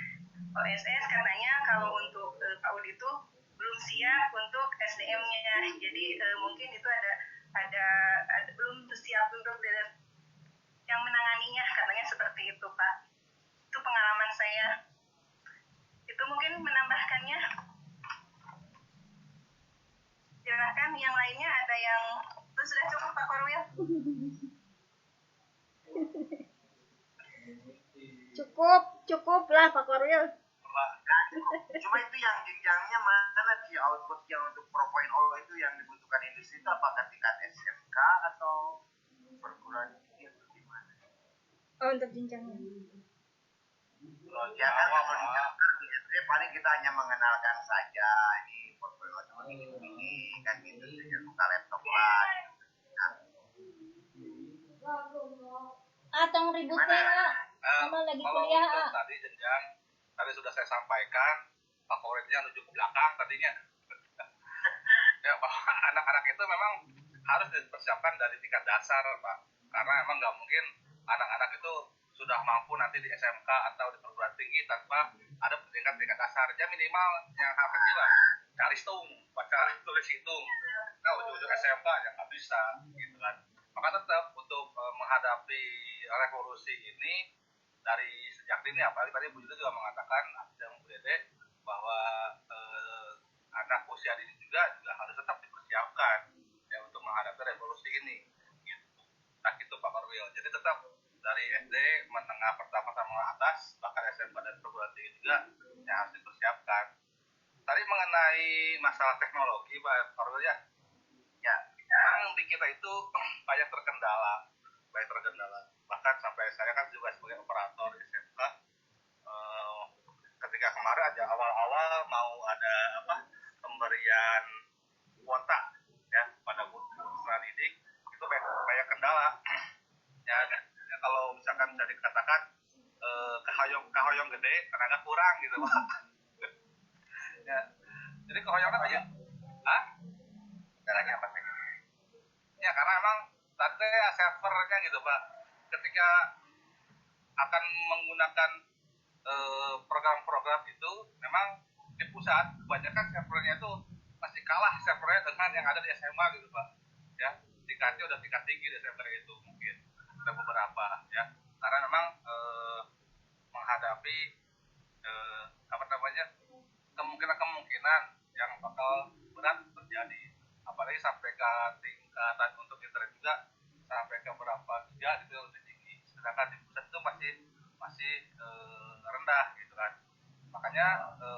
OSS katanya kalau untuk PAUD itu belum siap untuk SDM-nya, jadi mungkin itu ada belum siap untuk yang menanganinya, katanya seperti itu Pak. Itu pengalaman saya. Itu mungkin menambahkannya. Silahkan yang lainnya ada yang itu sudah cukup Pak Korwil. Cukup lah Pak Korwil. Cuma itu yang jenjangnya mana di output yang untuk 4.0 itu yang dibutuhkan industri itu apakah tingkat SMK atau perguruan tinggi atau gimana? Oh, untuk jenjangnya. Ya kan kalau di industri paling kita hanya mengenalkan saja ini 4.0 seperti ini kan gitu, tinggal buka laptop lah. Tong ributnya sama lagi kuliah. Kalau tadi jenjang tadi sudah saya sampaikan, favoritnya menuju ke belakang tadinya. Ya bahwa anak-anak itu memang harus dipersiapkan dari tingkat dasar Pak, karena emang nggak mungkin anak-anak itu sudah mampu nanti di SMK atau di perguruan tinggi tanpa ada tingkat dasar. Ya minimal yang hal kecil lah, cari hitung, baca tulis hitung. Nah ujung-ujung SMK yang nggak bisa gitu kan. Maka tetap untuk menghadapi revolusi ini dari sejak dini, apalagi tadi Bu Julia juga mengatakan dan Bu Dede bahwa anak usia dini juga harus tetap dipersiapkan ya untuk menghadapi revolusi ini. Gitu. Nah itu Pak Korwil. Jadi tetap dari SD menengah pertama sama atas bahkan SMP dan perguruan tinggi juga yang harus dipersiapkan. Tadi mengenai masalah teknologi Pak Korwil ya, memang di kita itu banyak terkendala. Bahkan sampai saya kan juga sebagai operator SMK, ketika kemarin aja awal-awal mau ada pemberian kuota ya pada guru didik itu banyak kendala. Ya kalau misalkan bisa dikatakan kehoyong gede tenaga kurang gitu Pak. Ya, jadi kehoyongnya aja. Caranya apa sih? Ya karena emang tadi servernya gitu Pak, ketika akan menggunakan program-program itu memang di pusat kebanyakan servernya itu masih kalah servernya dengan yang ada di SMA gitu Pak. Ya tingkatnya udah tingkat tinggi di server itu mungkin ada beberapa ya, karena memang menghadapi kemungkinan yang bakal berat terjadi, apalagi sampai ke tingkatan untuk internet juga sampai ke berapa giga itu lebih tinggi, sedangkan di pusat itu masih rendah gitu kan. Makanya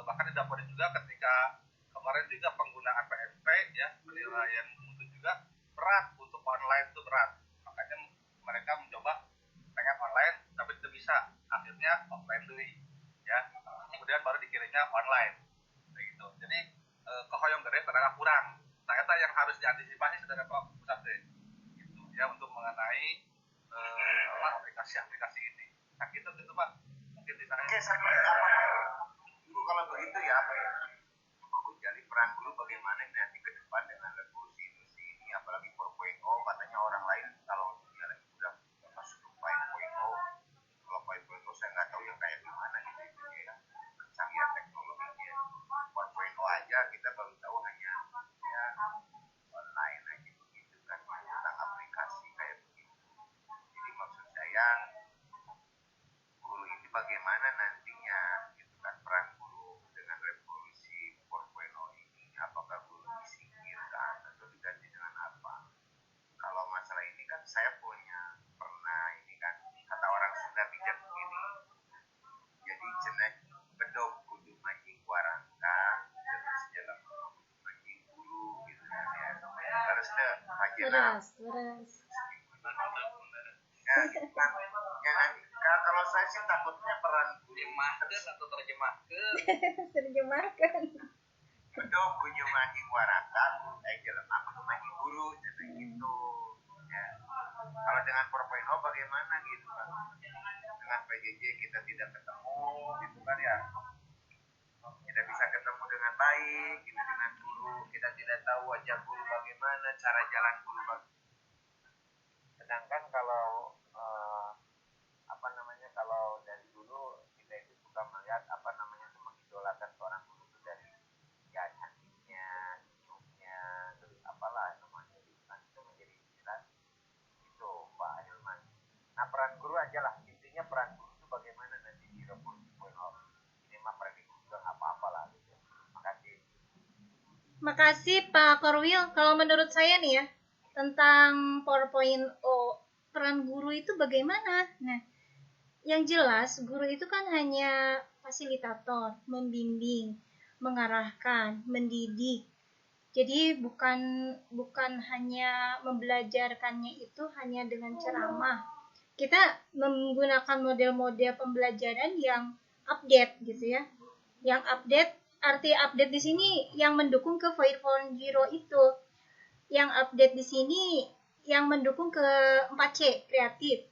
bahkan didapat juga ketika kemarin juga penggunaan PMP ya, penilaian mutu juga berat untuk online itu berat, makanya mereka mencoba akhirnya offline dulu ya, kemudian baru dikirimnya online kayak gitu. Jadi kehoyong gede tenaga kurang, nah itu yang harus diantisipasi secara pusat deh gitu ya, untuk mengenai aplikasi-aplikasi ini. Nah gitu Pak, mungkin di sana. Oke, saya guru kalau begitu ya, jadi peran guru bagaimana nanti ke depan dengan revolusi industri ini, apalagi 4.0, katanya orang lain kalau dia lagi udah masuk ke 5.0, kalau 5.0 saya nggak tahu yang kayak gimana gitu ya, kecanggihan teknologinya. 4.0 aja kita baru tahu hanya ya online aja begitu kan, tentang aplikasi kayak begitu. Jadi maksud saya guru ini bagaimana nantinya gitu kan, peran guru dengan revolusi 4.0 ini, apakah guru disingkirkan atau diganti dengan apa? Kalau masalah ini kan saya pernah ini kan, kata orang Sunda bijak begini, jadi jenak bedog kudu mancing warangka terus jalan kudu mancing guru gitu kan ya, terus deh Beres. ya gitu kan ya. Nanti kalau saya sih takutnya peran guru Terjemahkan atau terjemahkan. Terjemahkan. bedog kudu mancing warangka jalan aku tuh mancing guru jadi gitu ya. Kalau dengan 4.0 bagaimana gitu kan, dengan PJJ kita tidak ketemu gitu kan ya, tidak bisa ketemu dengan baik gitu dengan guru, kita tidak tahu wajah guru bagaimana, cara jalan guru sedangkan kalau kalau dari dulu kita itu suka melihat itu mengidolakan seorang guru itu dari ya cantiknya, senyumnya, terus apalah namanya gitu kan, itu menjadi istilah itu Pak Hilman. Nah peran guru aja lah, intinya peran guru itu bagaimana nanti di revolusi 4.0 ini mah prediksi juga nggak apa-apa lah gitu. Makasih. Makasih Pak Korwil. Kalau menurut saya nih ya, tentang 4.0 peran guru itu bagaimana? Nah, yang jelas guru itu kan hanya fasilitator, membimbing, mengarahkan, mendidik. Jadi bukan hanya membelajarkannya itu hanya dengan ceramah. Kita menggunakan model-model pembelajaran yang update gitu ya. Yang update, arti update di sini yang mendukung ke 4.0 itu. Yang update di sini yang mendukung ke 4C, kreatif,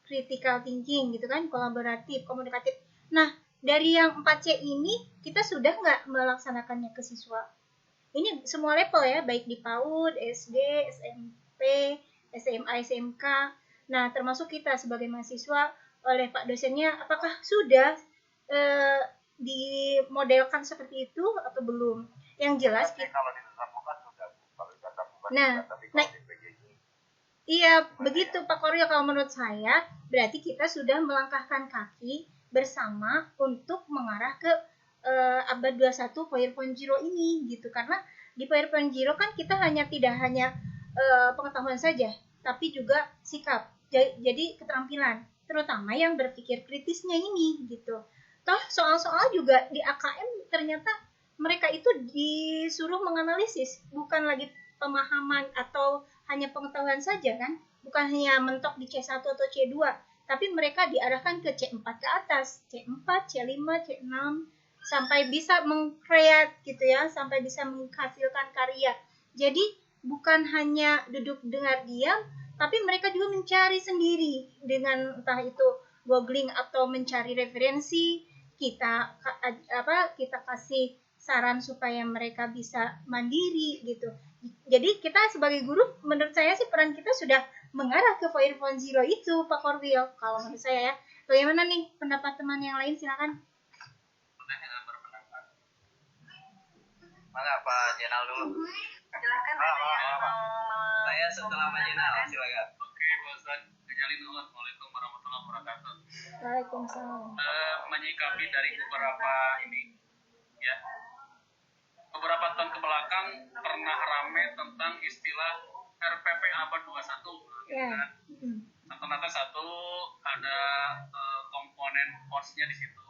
critical thinking gitu kan, kolaboratif, komunikatif. Nah, dari yang 4C ini kita sudah nggak melaksanakannya ke siswa. Ini semua level ya, baik di PAUD, SD, SMP, SMA, SMK. Nah, termasuk kita sebagai mahasiswa oleh Pak dosennya, apakah sudah dimodelkan seperti itu atau belum? Yang jelas kita kalau di tatap muka sudah, kalau di tatap muka nah, sudah, tapi kalau di PJJ iya, begitu Pak Koryo. Kalau menurut saya, berarti kita sudah melangkahkan kaki bersama untuk mengarah ke abad 21 4.0 ini gitu. Karena di 4.0 kan kita tidak hanya pengetahuan saja, tapi juga sikap. Jadi keterampilan, terutama yang berpikir kritisnya ini gitu. Toh soal-soal juga di AKM ternyata mereka itu disuruh menganalisis, bukan lagi pemahaman atau hanya pengetahuan saja kan, bukan hanya mentok di C1 atau C2, tapi mereka diarahkan ke C4 ke atas, C4, C5, C6, sampai bisa mengkreat gitu ya, sampai bisa menghasilkan karya. Jadi bukan hanya duduk dengar diam, tapi mereka juga mencari sendiri dengan entah itu googling atau mencari referensi, kita kasih saran supaya mereka bisa mandiri gitu. Jadi kita sebagai guru, menurut saya sih peran kita sudah mengarah ke 4.0 itu, Pak Korwil. Kalau menurut saya ya. Bagaimana nih pendapat teman yang lain? Silakan. Mana Pak Jenal dulu? Silakan ada yang mau Saya setelah Pak Jenal, silakan. Oke, Pak Ustaz. Kenyalin dulu. Assalamualaikum warahmatullahi wabarakatuh. Waalaikumsalam. Menyikapi dari beberapa ini, ya. Beberapa tahun ke belakang pernah rame tentang istilah RPP abad 21 gitu kan. Ternyata satu ada komponen cost-nya di situ.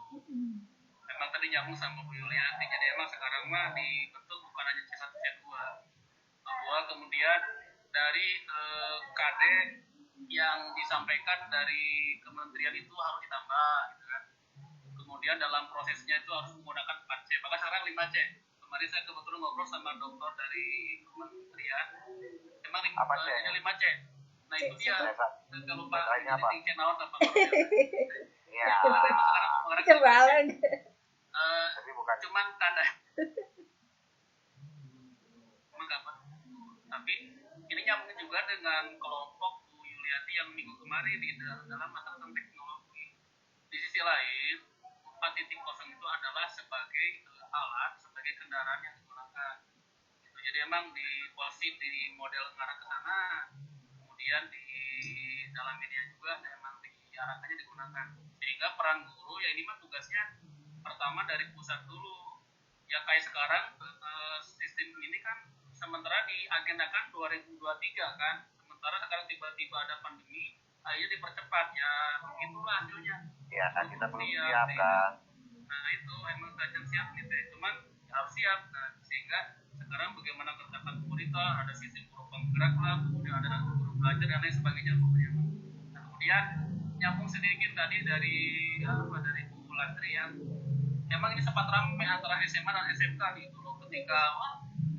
Memang tadi nyambung sama Bu Yulianti, jadi emang sekarang mah dibentuk bukan hanya C1 C2. Kedua, kemudian dari KD yang disampaikan dari kementerian itu harus ditambah gitu kan. kemudian dalam prosesnya itu harus menggunakan 4C, bahkan sekarang 5C. Kemarin saya kebetulan ngobrol sama dokter dari kementerian, emang Apa C? 5C. Nah itu dia, saya lupa Lainnya apa? ini naon apa. Iya. Kebalan. Tapi bukan. Cuman tanda emang apa, tapi ini nyambung juga dengan kelompok Bu Yuliati yang minggu kemarin di dalam masalah tentang teknologi. Di sisi lain 4.0 itu adalah sebagai alat, sebagai kendaraan yang digunakan gitu. Jadi emang di posisi di model mengarah ke sana, kemudian di dalam media juga emang diarahkannya digunakan, sehingga peran guru ya ini mah tugasnya pertama dari pusat dulu ya, kayak sekarang sistem ini kan sementara diagendakan 2023 kan, sementara sekarang tiba-tiba ada pandemi akhirnya dipercepat ya, begitulah hasilnya Iya kan kita belum Iya, siap kan. nah itu emang tajam siap nih teh, cuman harus siap. Nah sehingga sekarang bagaimana kerja pemerintah, ada sistem guru penggerak lah, kemudian ada guru belajar dan lain sebagainya. Nah, kemudian nyambung sedikit tadi dari dari Bu Lastri ya, emang ini sempat ramai antara SMA dan SMK nih dulu ketika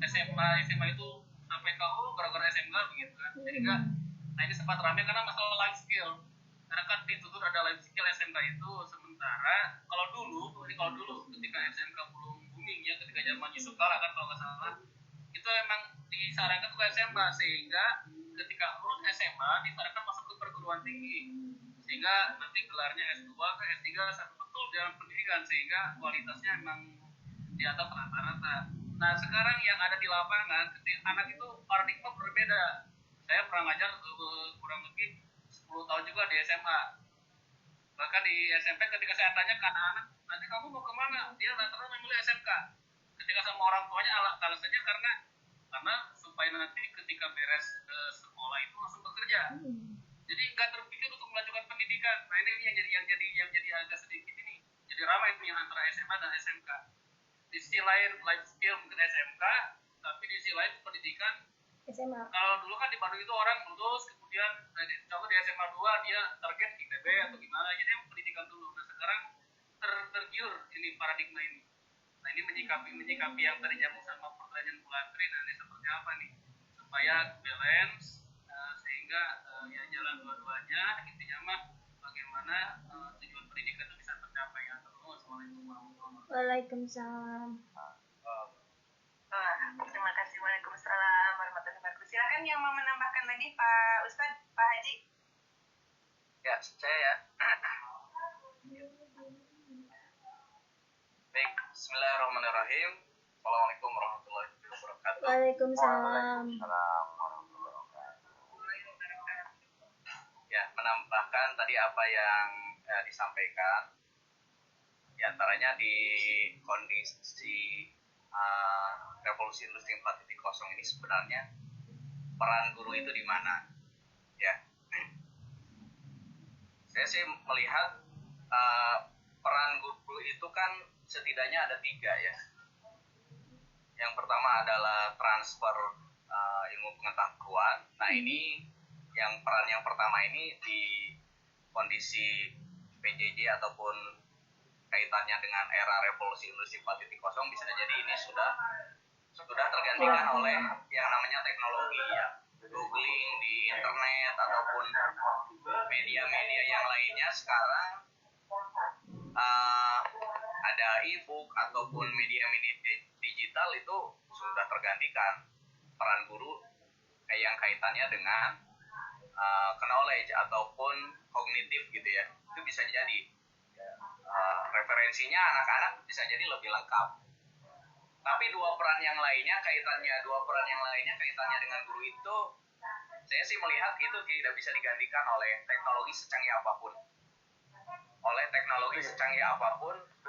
SMA itu sampai KU gara-gara SMK begitu kan, sehingga nah ini sempat ramai karena masalah life skill, karena kan ditutur ada life skill SMK itu. Sementara kalau dulu ketika SMK belum booming ya, ketika zaman Yusuf Kala kan kalau nggak salah, itu emang disarankan ke SMA, sehingga ketika lulus SMA disarankan masuk ke perguruan tinggi, sehingga nanti gelarnya S2 ke S3 sampai betul dalam pendidikan, sehingga kualitasnya emang di atas rata-rata. Nah sekarang yang ada di lapangan, ketika anak itu paradigma berbeda. Saya pernah ngajar kurang lebih 10 tahun juga di SMA. Bahkan di SMP ketika saya tanya ke anak-anak, nanti kamu mau kemana? Dia rata-rata memilih SMK. Ketika sama orang tuanya alasannya karena supaya nanti ketika beres sekolah itu langsung bekerja. Jadi nggak terpikir untuk melanjutkan pendidikan. Nah ini yang jadi agak sedikit ini. Jadi ramai ini antara SMA dan SMK. Di sisi lain life skill mungkin SMK, tapi di sisi lain pendidikan SMA. Kalau dulu kan di Bandung itu orang lulus kemudian contoh di SMA 2 dia target ITB atau gimana, jadi yang pendidikan dulu. Nah sekarang tergiur ini paradigma ini. Nah ini menyikapi yang tadi nyambung sama pertanyaan Bu Lastri. Nah ini seperti apa nih supaya balance sehingga ya jalan dua-duanya, intinya mah bagaimana tujuan pendidikan itu bisa tercapai ya. Assalamualaikum warahmatullahi wabarakatuh. Waalaikumsalam. Terima kasih. Waalaikumsalam warahmatullahi wabarakatuh. Silakan yang mau menambahkan lagi Pak Ustadz, Pak Haji. Ya, saya ya. Baik, bismillahirrahmanirrahim. Assalamualaikum warahmatullahi wabarakatuh. Waalaikumsalam. Ya, menambahkan tadi apa yang disampaikan, di antaranya di kondisi revolusi industri 4.0 ini sebenarnya peran guru itu di mana? Ya, saya sih melihat peran guru itu kan setidaknya ada 3 ya. Yang pertama adalah transfer ilmu pengetahuan. Nah ini peran yang pertama ini di kondisi PJJ ataupun kaitannya dengan era revolusi industri 4.0 bisa jadi ini sudah tergantikan oleh yang namanya teknologi ya, googling di internet ataupun media-media yang lainnya. Sekarang ada e-book ataupun media-media digital itu sudah tergantikan peran guru yang kaitannya dengan knowledge ataupun kognitif gitu ya. Itu bisa jadi referensinya anak-anak bisa jadi lebih lengkap. Tapi dua peran yang lainnya kaitannya dengan guru itu, saya sih melihat itu tidak bisa digantikan oleh teknologi secanggih apapun.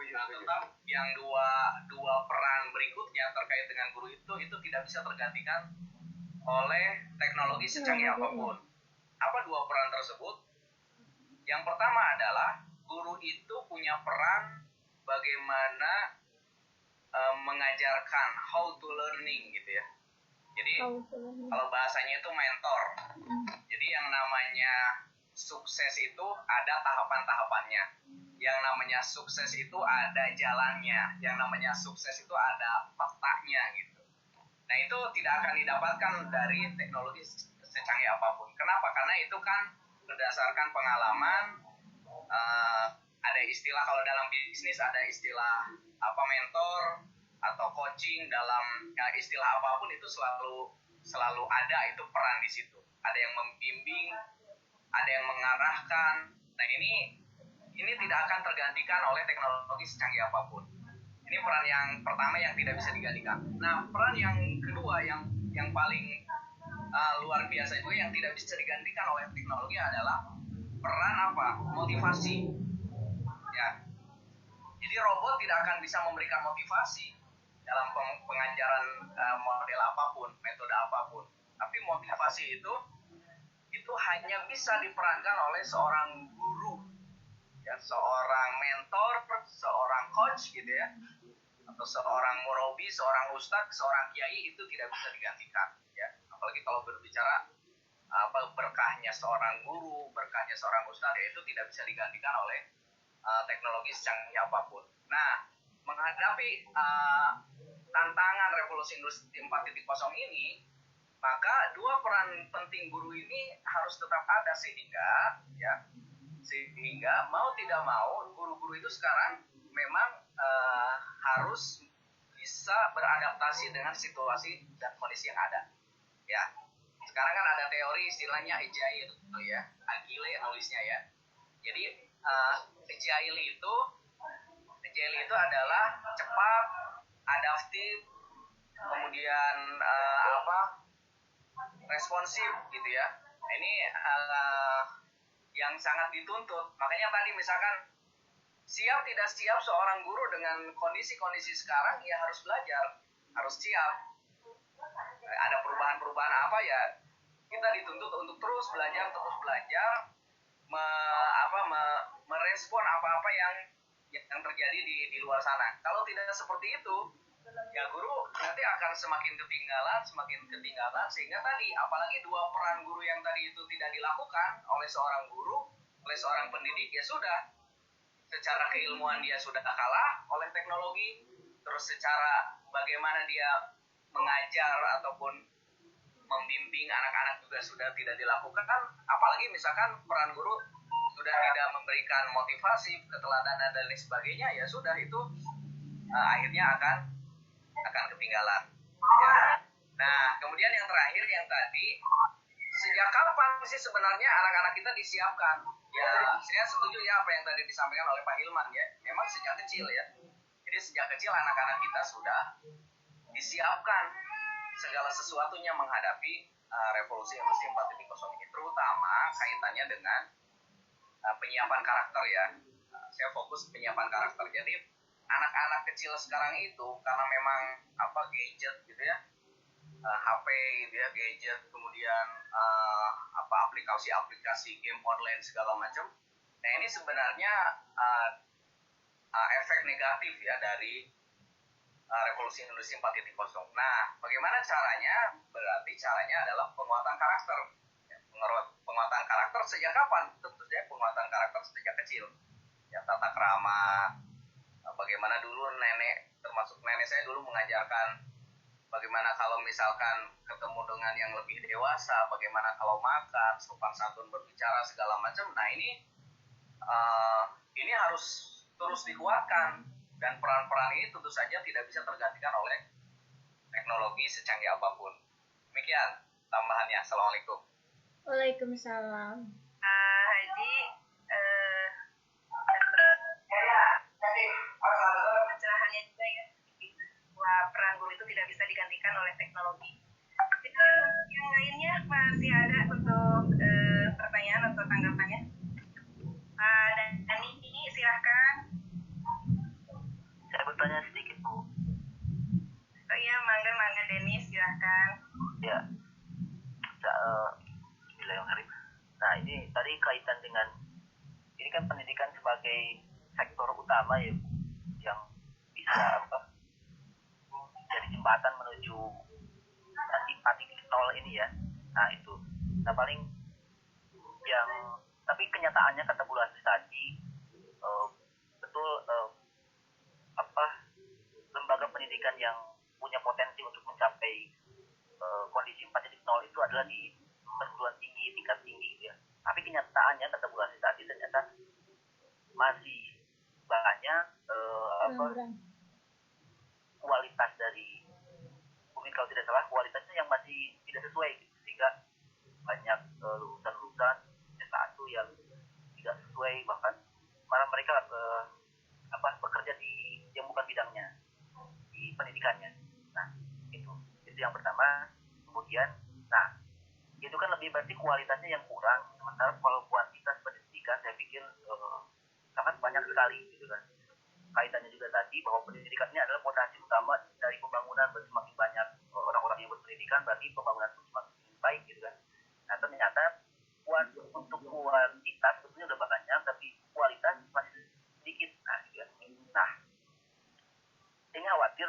Tetap yang dua peran berikutnya terkait dengan guru itu tidak bisa tergantikan oleh teknologi secanggih apapun. Apa dua peran tersebut? Yang pertama adalah guru itu punya peran bagaimana mengajarkan how to learning gitu ya. Jadi kalau bahasanya itu mentor. Jadi yang namanya sukses itu ada tahapan-tahapannya. yang namanya sukses itu ada jalannya, yang namanya sukses itu ada petanya gitu. Nah itu tidak akan didapatkan dari teknologi secanggih apapun. Kenapa? Karena itu kan berdasarkan pengalaman. Ada istilah kalau dalam bisnis ada istilah mentor atau coaching, dalam istilah apapun itu selalu ada itu peran di situ. Ada yang membimbing, ada yang mengarahkan. Nah ini tidak akan tergantikan oleh teknologi secanggih apapun. Ini peran yang pertama yang tidak bisa digantikan. Nah, peran yang kedua yang paling luar biasa itu yang tidak bisa digantikan oleh teknologi adalah peran motivasi. Ya. Jadi robot tidak akan bisa memberikan motivasi dalam pengajaran model apapun, metode apapun. Tapi motivasi itu hanya bisa diperankan oleh seorang guru, ya, seorang mentor, seorang coach gitu ya, atau seorang murabi, seorang ustadz, seorang kiai, itu tidak bisa digantikan ya. Apalagi kalau berbicara berkahnya seorang guru, berkahnya seorang ustadz, ya itu tidak bisa digantikan oleh teknologi secanggih apapun. Nah, menghadapi tantangan revolusi industri 4.0 ini, maka dua peran penting guru ini harus tetap ada sehingga mau tidak mau guru-guru itu sekarang memang harus bisa beradaptasi dengan situasi dan kondisi yang ada. Ya, sekarang kan ada teori istilahnya agile ya, agile nulisnya ya. Jadi agile itu adalah cepat, adaptif, kemudian responsif gitu ya. Ini yang sangat dituntut. Makanya tadi misalkan siap tidak siap seorang guru dengan kondisi-kondisi sekarang, ya harus belajar, harus siap. Ada perubahan-perubahan apa ya, kita dituntut untuk terus belajar, merespon apa-apa yang terjadi di luar sana. Kalau tidak seperti itu, ya guru nanti akan semakin ketinggalan, sehingga tadi apalagi dua peran guru yang tadi itu tidak dilakukan oleh seorang guru, oleh seorang pendidik, ya sudah, secara keilmuan dia sudah kalah oleh teknologi, terus secara bagaimana dia mengajar ataupun membimbing anak-anak juga sudah tidak dilakukan, apalagi misalkan peran guru sudah tidak memberikan motivasi, keteladanan dan lain sebagainya, ya sudah itu akhirnya akan ketinggalan. Ya. Nah, kemudian yang terakhir yang tadi, sejak kapan sih sebenarnya anak-anak kita disiapkan? Ya, saya setuju ya apa yang tadi disampaikan oleh Pak Hilman ya. Memang sejak kecil ya. Jadi sejak kecil anak-anak kita sudah disiapkan segala sesuatunya menghadapi revolusi industri 4.0 ini, terutama kaitannya dengan penyiapan karakter ya. Saya fokus penyiapan karakter. Jadi anak-anak kecil sekarang itu karena memang gadget gitu ya, HP gitu ya, gadget, kemudian aplikasi-aplikasi game online segala macam. Nah ini sebenarnya efek negatif ya dari revolusi industri 4.0. Nah bagaimana caranya? Berarti caranya adalah penguatan karakter. Penguatan karakter sejak kapan? Tentu saja penguatan karakter sejak kecil. Ya, tata krama. Bagaimana dulu termasuk nenek saya dulu mengajarkan bagaimana kalau misalkan ketemu dengan yang lebih dewasa, bagaimana kalau makan, sopan santun berbicara segala macam. Nah ini harus terus dikuatkan, dan peran-peran ini tentu saja tidak bisa tergantikan oleh teknologi secanggih apapun. Demikian tambahannya. Assalamualaikum. Waalaikumsalam. Haji, pencerahannya juga ya, bahwa peran guru itu tidak bisa digantikan oleh teknologi. Jadi untuk yang lainnya masih ada untuk pertanyaan atau tanggapannya. Dan ini silahkan. Saya bertanya sedikit Bu. Oh iya, mangga Denis, silahkan. Ya. Bismillahirrahmanirrahim. Nah ini tadi kaitan dengan ini kan pendidikan sebagai sektor utama ya, yang bisa jadi jembatan menuju nanti 4.0 ini ya. Nah itu. Nah paling yang tapi kenyataannya kata Bu Lasri tadi pendidikan yang punya potensi untuk mencapai kondisi 4.0 itu adalah di perguruan tinggi tingkat tinggi gitu ya. Tapi kenyataannya kata Bu Asih tadi ternyata masih banyak kualitas dari, mungkin kalau tidak salah kualitasnya yang masih tidak sesuai gitu. Sehingga banyak lulusan-lulusan S1 yang tidak sesuai, bahkan malah mereka bekerja di yang bukan bidangnya di pendidikannya. Nah itu yang pertama. Kemudian itu kan lebih berarti kualitasnya yang kurang, sementara kalau kuantitas pendidikan saya pikir sangat banyak sekali gitu kan. Kaitannya juga tadi bahwa pendidikan ini adalah fondasi utama dari pembangunan. Semakin banyak orang-orang yang berpendidikan berarti pembangunan itu semakin baik gitu kan. Nah ternyata untuk kuantitas sebetulnya udah banyak, tapi kualitas masih sedikit. Nah ini khawatir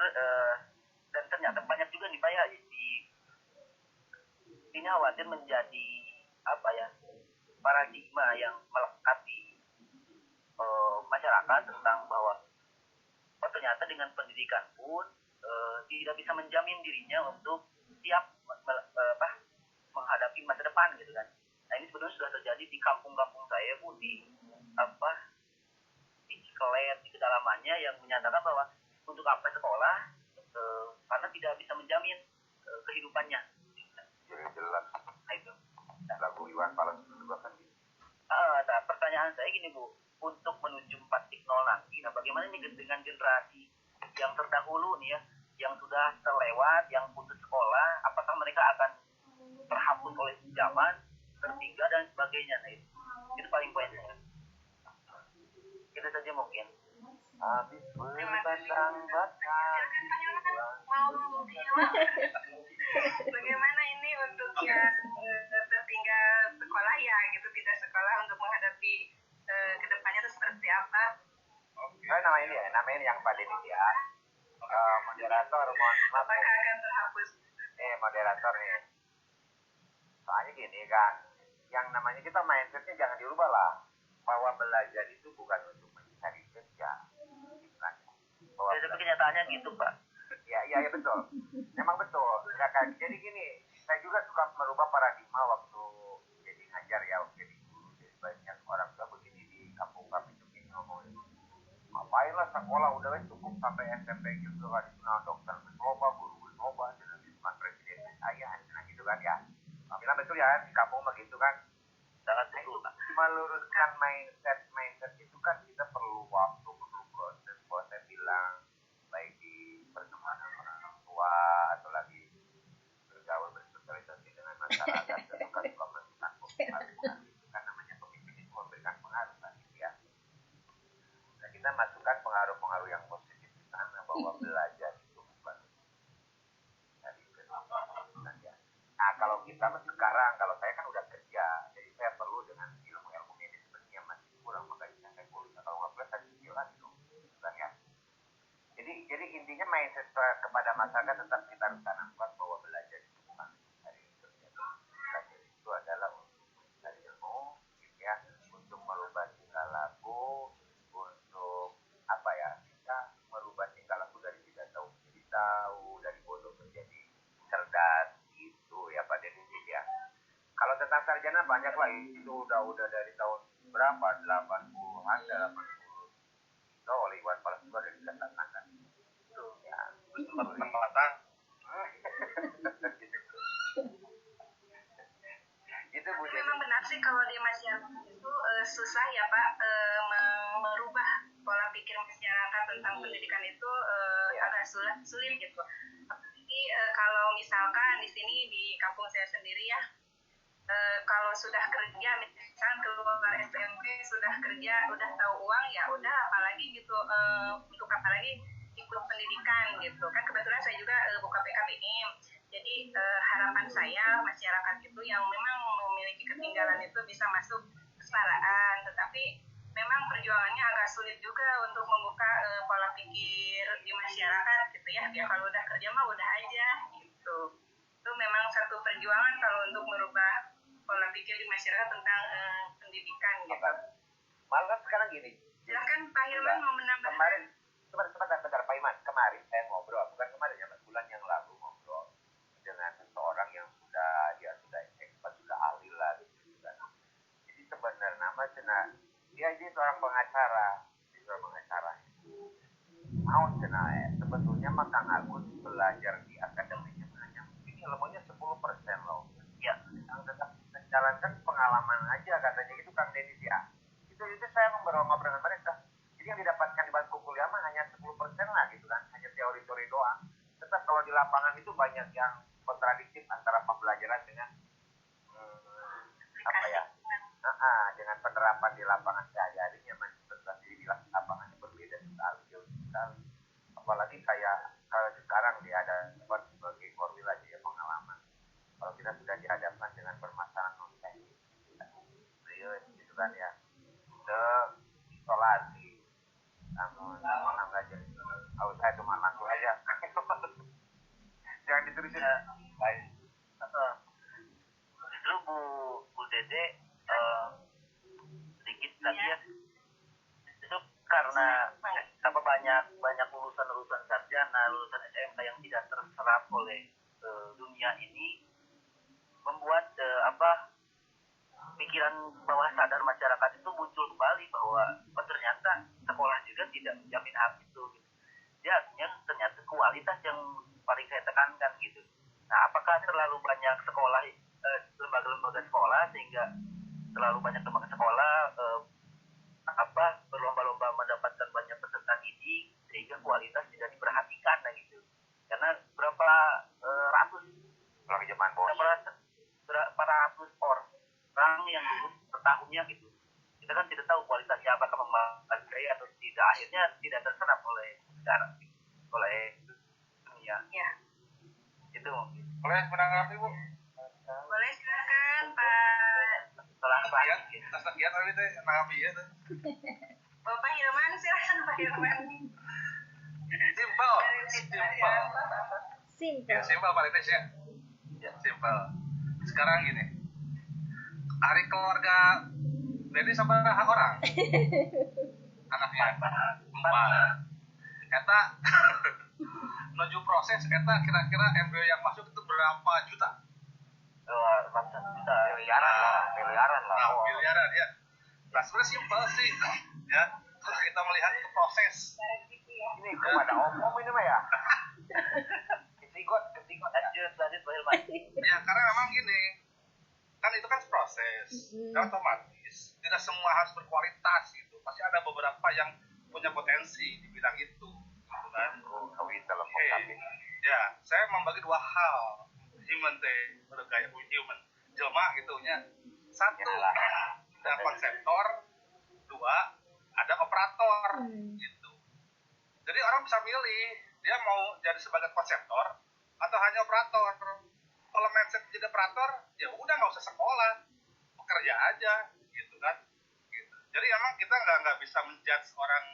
dan ternyata banyak juga nih Pak ya, ini khawatir menjadi paradigma yang melekat di masyarakat tentang bahwa ternyata dengan pendidikan pun tidak bisa menjamin dirinya untuk siap menghadapi masa depan gitu kan. Nah ini sebenarnya sudah terjadi di kampung-kampung saya Bu, di Cikelet, di kedalamannya, yang menyatakan bahwa untuk apa sekolah karena tidak bisa menjamin kehidupannya. Jelas. Nah itu. Lagu Iwan Fals juga kan gitu. Nah, pertanyaan saya gini Bu, untuk menuju 4.0 nanti, nah bagaimana nih dengan generasi yang terdahulu nih ya, yang sudah terlewat, yang putus sekolah, apakah mereka akan terhapus oleh zaman, tertinggal dan sebagainya? Nah itu paling poinnya. Itu saja mungkin. Habis berbatang-batang. Bagaimana ini untuk yang tertinggal sekolah ya gitu, tidak sekolah, untuk menghadapi kedepannya itu seperti apa? Namain yang Pak Denis ya. Moderator, mohon maaf. Apakah akan terhapus? Moderator nih. Soalnya gini kan, yang namanya kita mindsetnya jangan dirubah lah. Bahwa belajar itu bukan untuk mencari kerja. Bukan. Tapi kenyataannya gitu Pak. Ya betul. Memang betul. Jadi gini, saya juga suka merubah paradigma waktu jadi ngajar ya, waktu jadi guru. Jadi banyak orang tua begini di kampung kami begini ngomongin. Ngapain lah sekolah, udah cukup sampai SMP gitu kan, dikenal dokter bernoba, guru bernoba, dan cuma presiden saya, nah gitu kan ya. Bilang betul ya, di kampung begitu kan. Sangat betul Pak. Meluruskan mindset itu kan kita perlu waktu, perlu proses. Bahwa saya bilang baik di pertemanan orang tua atau lagi bergaul bersosialisasi dengan masyarakat, suka-suka memberikan pengaruh. Kan namanya pemimpin itu memberikan pengaruh kan ya. Nah, kita masukkan pengaruh-pengaruh yang positif di sana, bahwa belajar itu bukan dari kehidupan ya. Nah kalau kita sekarang, kalau saya kan udah kerja, jadi saya perlu dengan ilmu-ilmu manajemen yang masih kurang, makanya saya kuliah. Kalau nggak kuliah saya skill lagi dong, kan ya. Jadi intinya mindset kepada masyarakat tetap kita harus tanamkan bahwa belajar itu bukan dari kerja. Belajar itu adalah untuk mencari ilmu, ya, untuk merubah tingkah laku, untuk bisa merubah tingkah laku dari tidak tahu menjadi tahu, dari bodoh menjadi cerdas, gitu ya Pak Denis ya. Kalau tentang sarjana banyak lah, itu udah dari tahun berapa, 80-an, 80 oleh Iwan Fals juga dari dikatakan kan. Itu ya, Pertempatan. Itu Bu. Memang benar sih kalau di masyarakat itu susah ya Pak merubah pola pikir masyarakat tentang pendidikan itu agak sulit gitu. Tapi kalau misalkan di sini di kampung saya sendiri ya, kalau sudah kerja, misalkan keluar SMP sudah kerja, udah tahu uang ya udah, apalagi gitu untuk apalagi ikut pendidikan gitu kan. Kebetulan saya juga buka PKBM, jadi harapan saya masyarakat itu yang memang memiliki ketinggalan itu bisa masuk kesetaraan, tetapi memang perjuangannya agak sulit juga untuk membuka pola pikir di masyarakat gitu ya. Ya kalau udah kerja mah udah aja gitu. Itu memang satu perjuangan kalau untuk merubah pola pikir di masyarakat tentang pendidikan gitu. Malah sekarang gini. Silakan Pak Hilman mau menambahkan. Kemarin, sebentar Pak Iman. Kemarin saya ngobrol, bukan mau cina sebetulnya mah Kang Agus belajar di akademinya hanya mungkin ilmunya 10% loh. Ya, yang tetap menjalankan pengalaman aja katanya itu Kang Denis ya. Itu saya ngobrol dengan mereka. Jadi yang didapatkan di bangku kuliah mah hanya 10% lah gitu kan, hanya teori-teori doang. Tetap kalau di lapangan itu banyak yang kontradiktif antara pembelajaran dengan apa ya? Dengan penerapan di lapangan sehari-hari yang manifestasi di lapangannya berbeda sekali, jauh sekali. Apalagi kayak kalau sekarang ada sebagai korwil aja ya pengalaman. Kalau kita sudah dihadapkan dengan permasalahan non teknis, serius gitu kan ya, isolasi, namun nggak jadi. Kalau saya cuma langsung aja, jangan diterusin. Baik. Justru Bu Dede sedikit tadi ya, itu karena banyak lulusan sarjana, lulusan SMK yang tidak terserap oleh dunia ini, membuat pikiran bawah sadar masyarakat itu muncul kembali bahwa ternyata sekolah juga tidak menjamin hal itu gitu. Ya artinya ternyata kualitas yang paling saya tekankan gitu. Nah, apakah terlalu banyak sekolah, lembaga-lembaga sekolah sehingga terlalu banyak lembaga sekolah berlomba-lomba mendapatkan banyak peserta didik sehingga kualitas tidak diperhatikan gitu. Karena berapa ratus orang yang lulus per tahunnya gitu. Kita kan tidak tahu kualitasnya apakah memadai atau tidak. Akhirnya tidak terserap oleh negara, oleh dunia. Ya. Itu. Boleh menanggapi Bu? Boleh silakan Pak. Setelah Tas sekian tadi teh menanggapi ya tuh. Bapak Hilman, silakan Pak Hilman. Simpel Pak Lites ya. Ya, simpel. Sekarang gini. Hari keluarga Dedi sama orang. Anaknya 4. Eta menuju proses eta kira-kira embrio yang masuk itu berapa juta? Miliaran lah. Miliaran ya. Nah, sebenarnya simpel sih. Ya, kalau kita melihat ke proses. Ini kepada omong ini mah ya. Ketigot. Lanjut Pak Hilman. Ya, karena memang gini. Kan itu kan proses. Dan otomatis tidak semua harus berkualitas gitu. Pasti ada beberapa yang punya potensi di bidang itu. Gitu kan? Ya, saya membagi 2 hal. Human teh, udah kayak human. Jelma gitu nya. 1, ada konseptor. 2, ada operator gitu. Jadi orang bisa pilih dia mau jadi sebagai konseptor atau hanya operator. Kalau mindset jadi operator, ya udah nggak usah sekolah, bekerja aja, gitu kan. Gitu. Jadi emang kita nggak bisa menjudge orang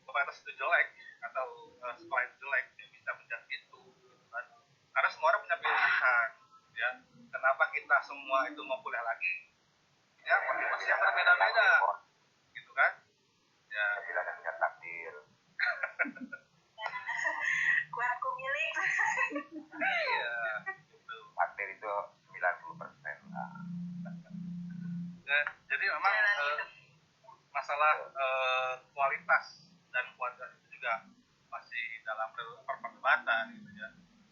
kualitas itu jelek atau sekolah itu jelek, dia bisa menjudge itu, gitu kan. Karena semua orang punya pilihan, ya. Kenapa kita semua itu mau kuliah lagi? Ya, motivasi yang berbeda-beda, gitu kan. Ya. Tidak ada takdir. Kuatku milik. Iya. Takdir itu 90% lah. Ya, jadi memang masalah kualitas dan kuantitas itu juga masih dalam perdebatan gitu ya.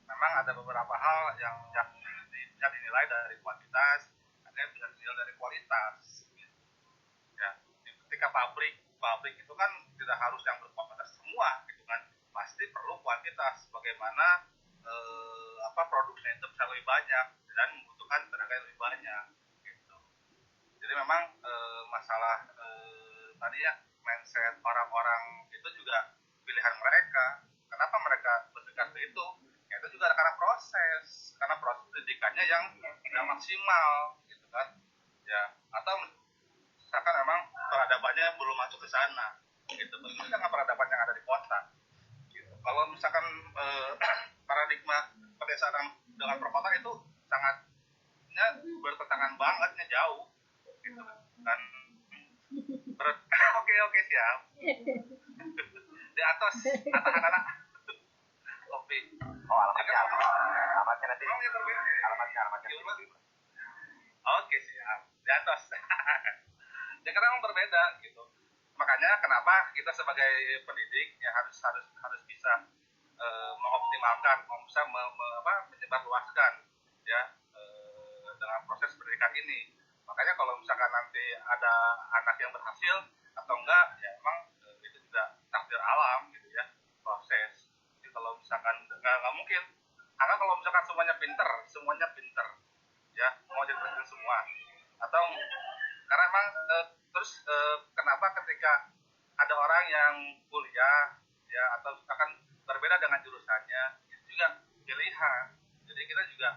Memang ada beberapa hal yang bisa dinilai dari kuantitas, ada yang bisa dinilai dari kualitas. Gitu. Ya, ketika pabrik itu kan tidak harus yang berkualitas semua, gitu kan. Pasti perlu kuantitas. Bagaimana produksinya itu bisa lebih banyak dan membutuhkan tenaga yang lebih banyak. Gitu. Jadi memang masalah tadi ya mindset orang-orang itu juga pilihan mereka. Kenapa mereka berpikir seperti itu? Ya itu juga karena proses pendidikannya yang tidak maksimal, gitu kan? Ya, atau misalkan memang peradabannya belum masuk ke sana, gitu. Begitu dengan peradaban yang ada di kota. Gitu. Kalau misalkan paradigma pedesaan dengan perkotaan itu sangatnya bertentangan bangetnya jauh, gitu kan? Oke siap. Di atas anak-anak kopi. Alamatnya nanti. Alamatnya. Oke siap. Di atas. Ya karena memang berbeda gitu. Makanya makanya kenapa kita sebagai pendidik ya harus bisa mengoptimalkan, bisa menyebarluaskan ya dengan proses pendidikan ini. Makanya kalau misalkan nanti ada anak yang berhasil atau enggak, ya emang itu juga takdir alam gitu ya, proses. Jadi kalau misalkan nggak mungkin, karena kalau misalkan semuanya pinter, ya mau jadi presiden semua, atau karena emang terus kenapa ketika ada orang yang kuliah ya atau akan berbeda dengan jurusannya, itu juga pilihan. Jadi kita juga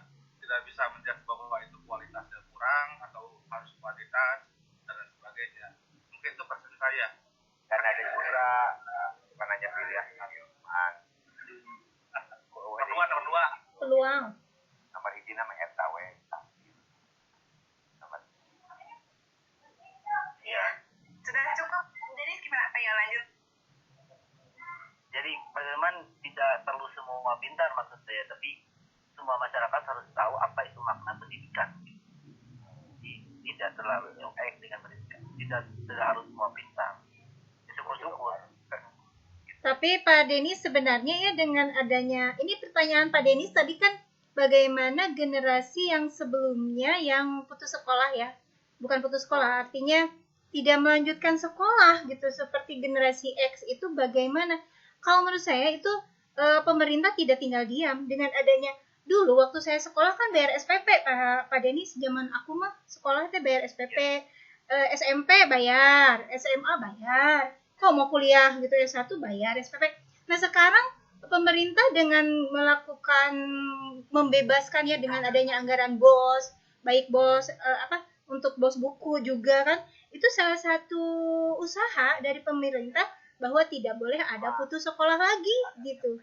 tidak bisa menjudge bahwa itu kualitasnya kurang atau harus kualitas dan lain sebagainya. Mungkin itu persen saya. Dan ada juga bukan hanya pilihan keilmuan. Nomor dua. Peluang. Nomor hiji nama eta we. Iya. Sudah cukup. Jadi gimana? Ayo lanjut. Jadi teman-teman tidak perlu semua pintar maksud saya, tapi semua masyarakat harus tahu apa itu makna pendidikan. Tidak terlalu nyontek dengan pendidikan. Tidak harus semua pintar. Syukur-syukur. Tapi Pak Denis sebenarnya ya dengan adanya, ini pertanyaan Pak Denis tadi kan bagaimana generasi yang sebelumnya yang putus sekolah ya, bukan putus sekolah, artinya tidak melanjutkan sekolah gitu, seperti generasi X itu bagaimana? Kalau menurut saya itu pemerintah tidak tinggal diam dengan adanya, dulu waktu saya sekolah kan bayar SPP Pak Denis, zaman aku mah sekolah itu bayar SPP, SMP bayar, SMA bayar, kok mau kuliah gitu S1 bayar SPP. Nah sekarang pemerintah dengan melakukan membebaskan ya dengan adanya anggaran BOS, baik BOS untuk BOS buku juga kan, itu salah satu usaha dari pemerintah bahwa tidak boleh ada putus sekolah lagi gitu.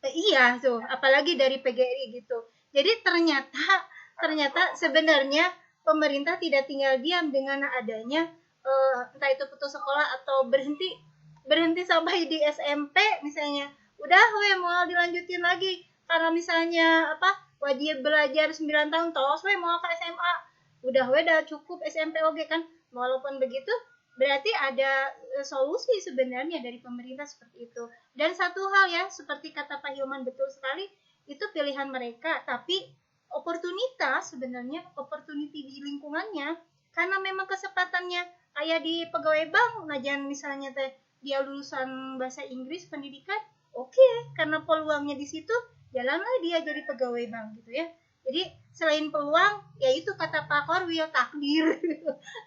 Iya tuh, apalagi dari PGRI gitu. Jadi ternyata sebenarnya pemerintah tidak tinggal diam dengan adanya entah itu putus sekolah atau berhenti sampai di SMP misalnya. Udah we mau dilanjutin lagi karena misalnya wajib belajar 9 tahun tos we mau ke SMA. Udah we dah cukup SMP oke kan. Walaupun begitu berarti ada solusi sebenarnya dari pemerintah seperti itu. Dan satu hal ya, seperti kata Pak Hilman betul sekali, itu pilihan mereka, tapi opportunity di lingkungannya, karena memang kesempatannya kayak di pegawai bank, najan misalnya teh dia lulusan bahasa Inggris pendidikan, oke, karena peluangnya di situ, jalanlah dia jadi pegawai bank gitu ya. Jadi selain peluang, ya itu kata Pak Korwil, takdir.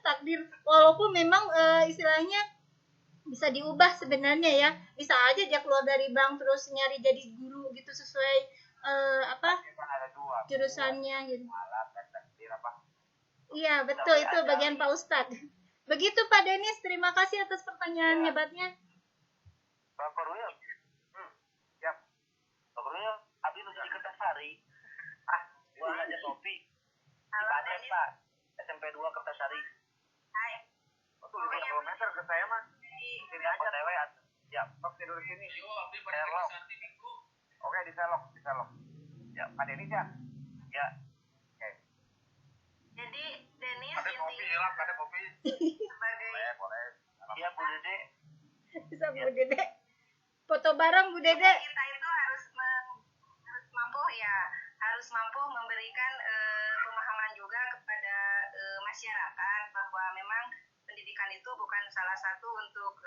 Takdir, walaupun memang istilahnya bisa diubah sebenarnya ya. Bisa aja dia keluar dari bank terus nyari jadi guru gitu sesuai jurusannya gitu. Iya, betul itu bagian Pak Ustadz. Begitu Pak Denis, terima kasih atas pertanyaan hebatnya. Pak Korwil. Siap. Pak Korwil, abis lu jadi Kertasari. Gua aja topi. Di Baden, Pak. SMP 2 Kertasari. Hai. Betul 5 meter ke saya mah. Sini aja TW. Siap. Sok tidur sini. Selok. Oke, di selok. Ya, Pak Denis ya? Ya. Oke. Jadi Denis Ada kopi hilang, ada kopi. sebagai Boleh. Iya, Bu Dede. Bisa Bu Dede. Foto bareng Bu Dede. kita itu harus mampu memberikan pemahaman juga kepada masyarakat bahwa memang pendidikan itu bukan salah satu untuk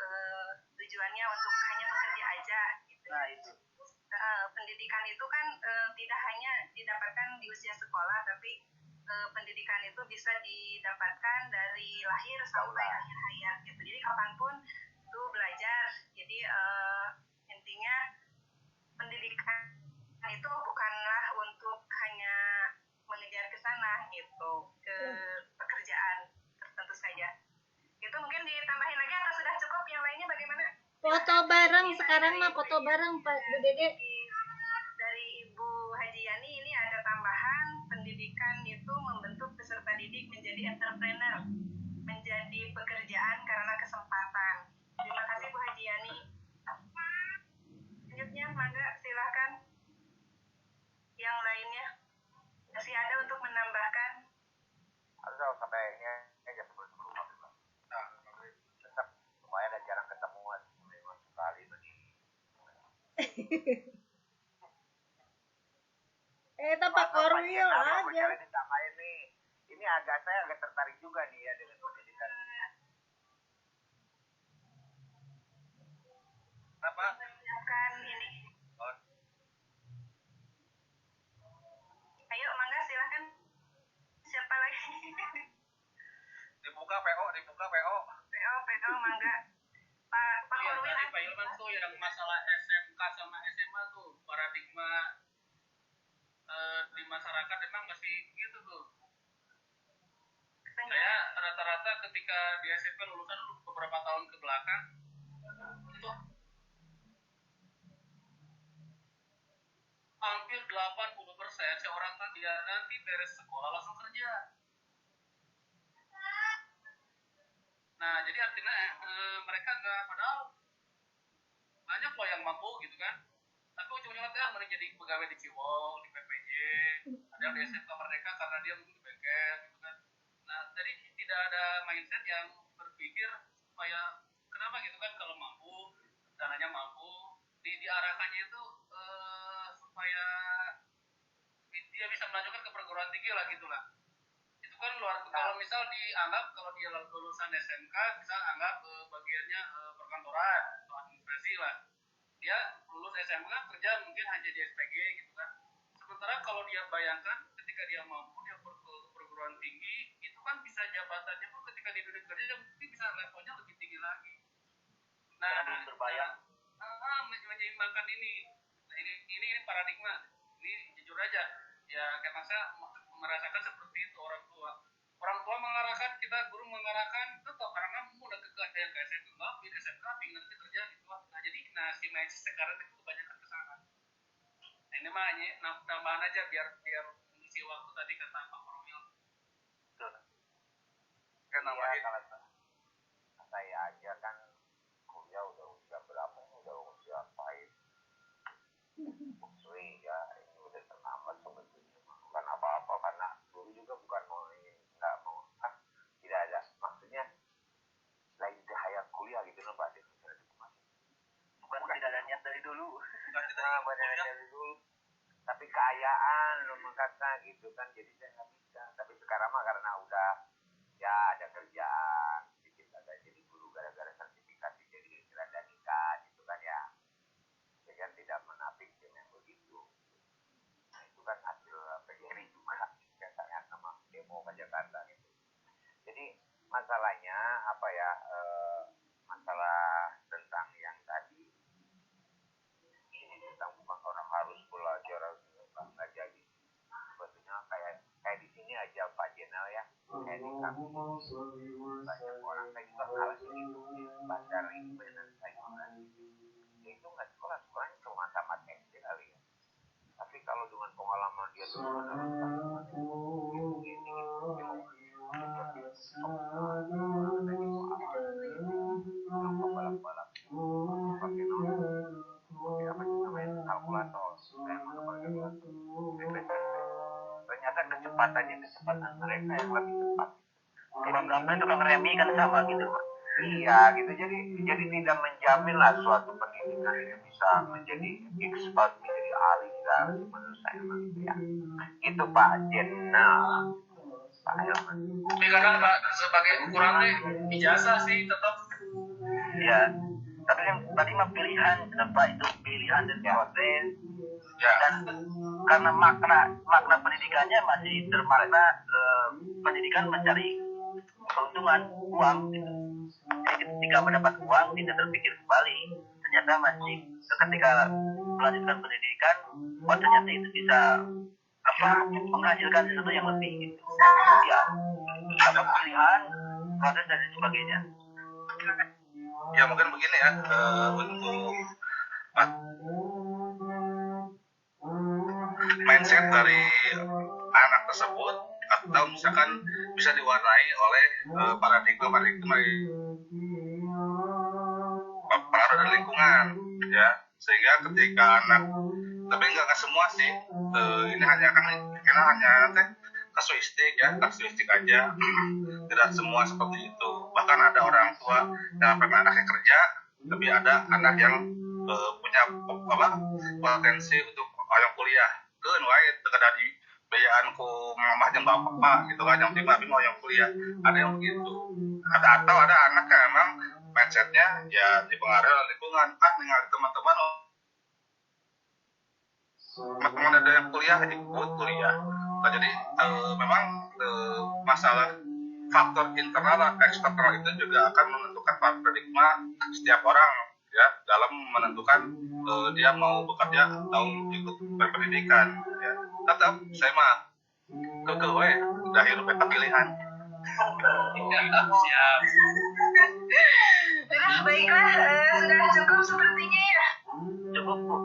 tujuannya untuk hanya bekerja aja gitu. Nah, itu. Pendidikan itu kan tidak hanya didapatkan di usia sekolah, tapi pendidikan itu bisa didapatkan dari lahir sampai akhir hayat gitu. Jadi kapanpun itu belajar. Jadi intinya pendidikan itu bukanlah untuk hanya mengejar ke sana gitu, ke pekerjaan tertentu saja. Itu mungkin ditambahin lagi atau sudah cukup, yang lainnya bagaimana? Foto bareng sekarang mah foto bareng Pak Bu Dede. Dari Ibu Haji Yani ini ada tambahan, pendidikan itu membentuk peserta didik menjadi entrepreneur, menjadi pekerjaan karena kesempatan. Terima kasih Bu Haji Yani. Selanjutnya, mangga silahkan. Yang lainnya masih ada untuk menambahkan. Harus sampai jam 10 habis. Pak Korwil Aku aja. cari ditamain nih. Ini saya agak tertarik juga nih ya dengan pendidikan. Apa? Bukan ini. Oh, Ayo, mangga silakan. Siapa lagi? dibuka PO. PO, mangga. Pak Iya, Korwil. tadi Pak Ilman tuh yang masalah SMK sama SMA tuh paradigma di masyarakat emang masih gitu tuh. Saya rata-rata ketika di SMP lulusan beberapa tahun ke belakang itu hampir 80% seorang kan dia nanti beres sekolah langsung kerja. Nah, jadi artinya mereka nggak, padahal banyak loh yang mampu gitu kan. Tapi ujung-ujungnya mending jadi pegawai di Ciwong, di PPJ, ada yang di SMK Merdeka karena dia mungkin di bengkel gitu kan. Nah, jadi tidak ada mindset yang berpikir supaya kenapa gitu kan kalau mampu, dananya mampu, diarahkannya itu supaya dia bisa melanjutkan ke perguruan tinggi lah gitulah. Itu kan luar, kalau misal dianggap kalau dia lulusan SMK bisa anggap bagiannya perkantoran atau administrasi lah, dia lulus SMK kerja mungkin hanya di SPG gitu kan. Sementara kalau dia bayangkan ketika dia mampu dia ke perguruan tinggi itu kan bisa jabatannya pun ketika di dunia kerja mungkin bisa levelnya lebih tinggi lagi. Nah, belum terbayang. menyeimbangkan ini. Nah, ini paradigma. Ini jujur aja ya, karena saya merasakan seperti itu. Orang tua mengarahkan, kita guru mengarahkan, tetap karena mudah ke SMK pingin nanti kerja gitu. Nah, jadi si mindset sekarang itu kebanyakan ke sana. Nah, ini mah tambahan aja biar mengisi waktu tadi kata Pak Korwil. kan nambahin. Kalau saya aja kan kuliah udah usia berapa? Udah usia pahit. Ya, ini udah terlambat sebetulnya. Bukan apa-apa karena dulu juga bukan mau ini, nggak mau tidak ada maksudnya lain cahaya kuliah gitu loh Pak. Bukan tidak ada niat dari dulu. Dari dulu. Tapi kayaan lo makanya gitu kan, jadi saya nggak bisa. Tapi sekarang mah karena udah ya ada kerjaan, sedikit agak jadi guru gara-gara sertifikasi jadi rada nikah gitu kan ya. Saya kan tidak menapik dengan begitu. Nah itu kan hasil PGRI juga biasanya sama demo ke Jakarta gitu. Jadi masalahnya apa ya, masalah tentang yang tadi ini tentang bukan orang harus belajar nggak jadi. Sebetulnya kayak di sini aja Pak Jenal ya, kayak di kami banyak orang saya juga ngalamin itu bandar itu banyak saya juga itu nggak sekolahnya cuma tamat SD kali ya, tapi kalau dengan pengalaman dia tuh balap-balap pakai apa namanya kalkulator ternyata kecepatan mereka yang lebih cepat. Bangga tukang remi kan sama gitu. Iya gitu, jadi tidak menjamin lah suatu pendidikan yang bisa menjadi expert, menjadi ahli dalam menurut saya ya. Itu Pak Jenal. Pak Hilman. Tapi kadang Pak sebagai ukurannya ijazah sih tetap. Ya, tapi yang tadi mah pilihan, Pak, itu pilihan dan proses. Ya. Dan karena makna pendidikannya masih bermakna pendidikan mencari keuntungan uang gitu. Jadi ketika mendapat uang tidak terpikir kembali, ternyata masih ketika melanjutkan pendidikan, wah ternyata itu bisa menghasilkan sesuatu yang lebih gitu. Ya, ada pilihan, proses dan sebagainya. Ya mungkin begini ya, untuk mindset dari anak tersebut atau misalkan bisa diwarnai oleh paradigma pengaruh dari lingkungan ya, sehingga ketika anak, tapi nggak semua sih, ini hanya kasuistik aja, tidak semua seperti itu. Bahkan ada orang tua yang pengen anaknya kerja, tapi ada anak yang punya potensi untuk orang kuliah keun wae teu di biayaan ku mamah jeung bapak gitu kan yang tiba mau yang kuliah ada yang begitu atau ada anak yang emang mindsetnya ya dipengaruhi oleh lingkungan ningali teman-teman teman-teman ada yang kuliah ikut kuliah nah, jadi memang masalah faktor internal dan eksternal itu juga akan menentukan paradigma setiap orang ya dalam menentukan dia mau bekerja atau ikut berpendidikan ya. Tetap saya mah kewe udah hidup eta pilihan. Siap. Baiklah, sudah cukup sepertinya ya. Cukup Bu.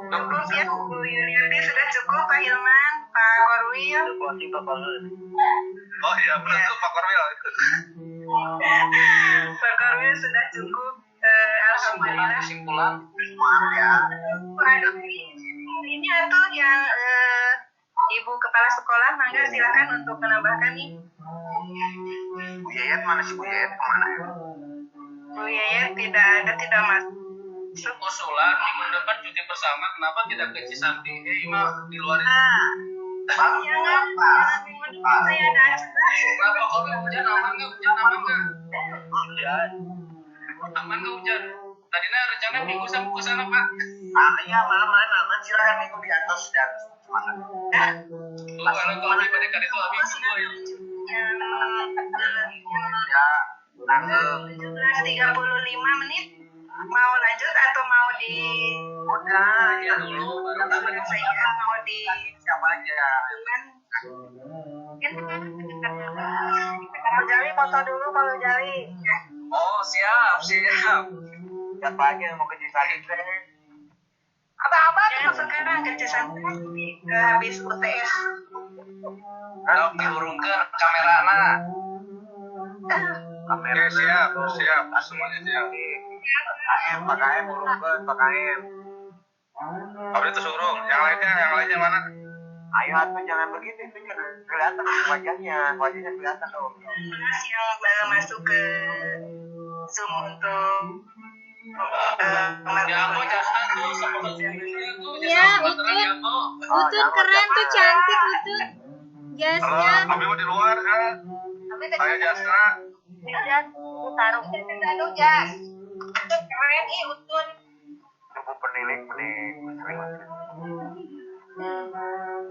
Cukup ya, Bu Yulianti sudah cukup, Pak Hilman, Pak Korwil. Closing Pak Korwil. Oh iya benar tuh Pak Korwil. Pak Korwil sudah cukup. Alhamdulillah. Kesimpulan. Ya. Aduh, ini atuh yang Ibu Kepala Sekolah, mangga silakan untuk menambahkan nih. Bu Yayat mana sih Bu Yayat kemana ya? Bu Yayat tidak masuk. Usulan minggu depan cuti bersama, kenapa tidak ke Cisanti? Ima di luar itu. Jangan minggu depan saya ada acara. Kenapa kalau hujan aman nggak? Hujan aman nggak? Hujan. Aman nggak hujan? Tadinya rencana minggu sama ke sana Pak. Iya aman silakan ikut di atas dan semangat. Tuh anak kalau pribadi kan itu habis semua ya. Ya tanggal 17.35 menit. Mau lanjut atau mau di udah Ya dulu baru saya mau di siapa aja. Kalau Jali foto dulu kalau Jali. Oh siap. Siapa aja yang mau ke Cisanti teh? Abang-abang tuh sekarang kerja santai habis UTS. Kalau diurungkan kamerana. Oke siap semuanya siap. Pak KM urungkeun Pak KM. Abdi itu surung, yang lainnya mana? Ayo atuh jangan begitu itu jangan kelihatan wajahnya kelihatan dong. Yang baru masuk ke Zoom untuk Ya aku jasna tuh sama tuh. Ya, Utut keren tuh, cantik Utut. Jasnya. Abdi mau di luar kan? Saya Jasna. taruh aduh jas keren Utut Cukup penilik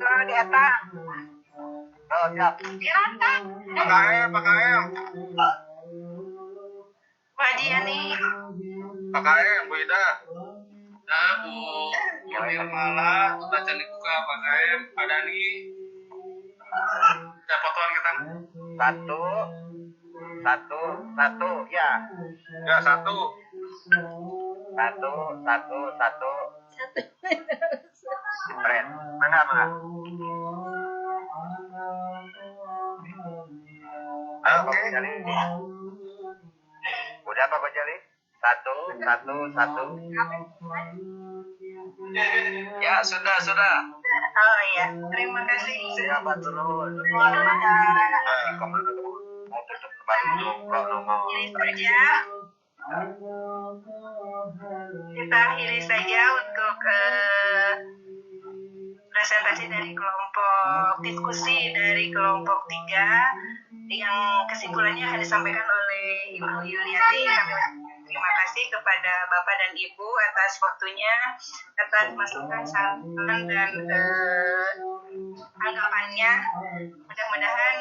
kalau di atas Oh siap. di atas PKM. Wajib nih PKM, Bu Ida. Nah Bu Nirmala, baca nih buka PKM, ada nih. Ada fotoan kita. Satu ya. Ya, satu. Keren. Mana? Oke. Udah Pak Jali? Satu. Ya sudah. oh iya terima kasih Siapa turun? Kemana tuh? Mau tutup Bandung kalau mau. ini saja kita akhiri saja untuk presentasi dari kelompok diskusi dari kelompok 3 yang kesimpulannya akan disampaikan oleh Ibu Yulianti. Kami terima kasih kepada Bapak dan Ibu atas waktunya, atas masukan, saran dan anggapannya. Mudah-mudahan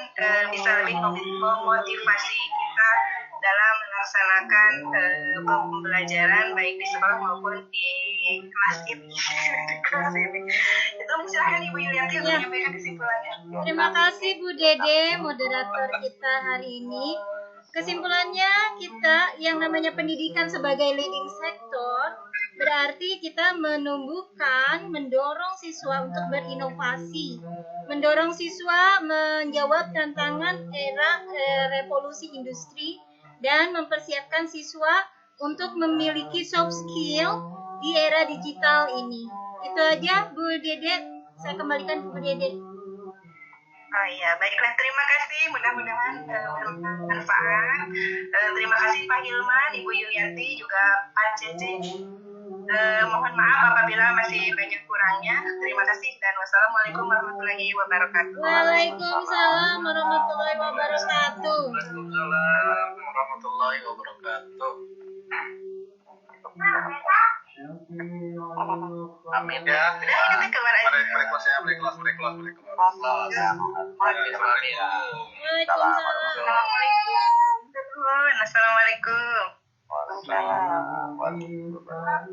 bisa lebih memotivasi kita dalam melaksanakan pembelajaran baik di sekolah maupun di kelas ini. Itu silakan Ibu Yulianti untuk menyampaikan kesimpulannya. Terima kasih Bu Dede, moderator kita hari ini. Kesimpulannya kita yang namanya pendidikan sebagai leading sector berarti kita mendorong siswa untuk berinovasi, mendorong siswa menjawab tantangan era revolusi industri dan mempersiapkan siswa untuk memiliki soft skill di era digital ini. Itu aja Bu Dede, saya kembalikan ke Bu Dede. Oh iya, baiklah. Terima kasih. Mudah-mudahan bermanfaat. Terima kasih Pak Hilman, Ibu Yulianti, juga Pak Cece. Mohon maaf apabila masih banyak kurangnya. Terima kasih dan wassalamualaikum warahmatullahi wabarakatuh. Waalaikumsalam warahmatullahi wabarakatuh. Waalaikumsalam warahmatullahi wabarakatuh. Amin. Ya. Udah kita keluar aja. Break kelas ya, break kelas. Waalaikumsalam. Assalamualaikum. Waalaikumsalam.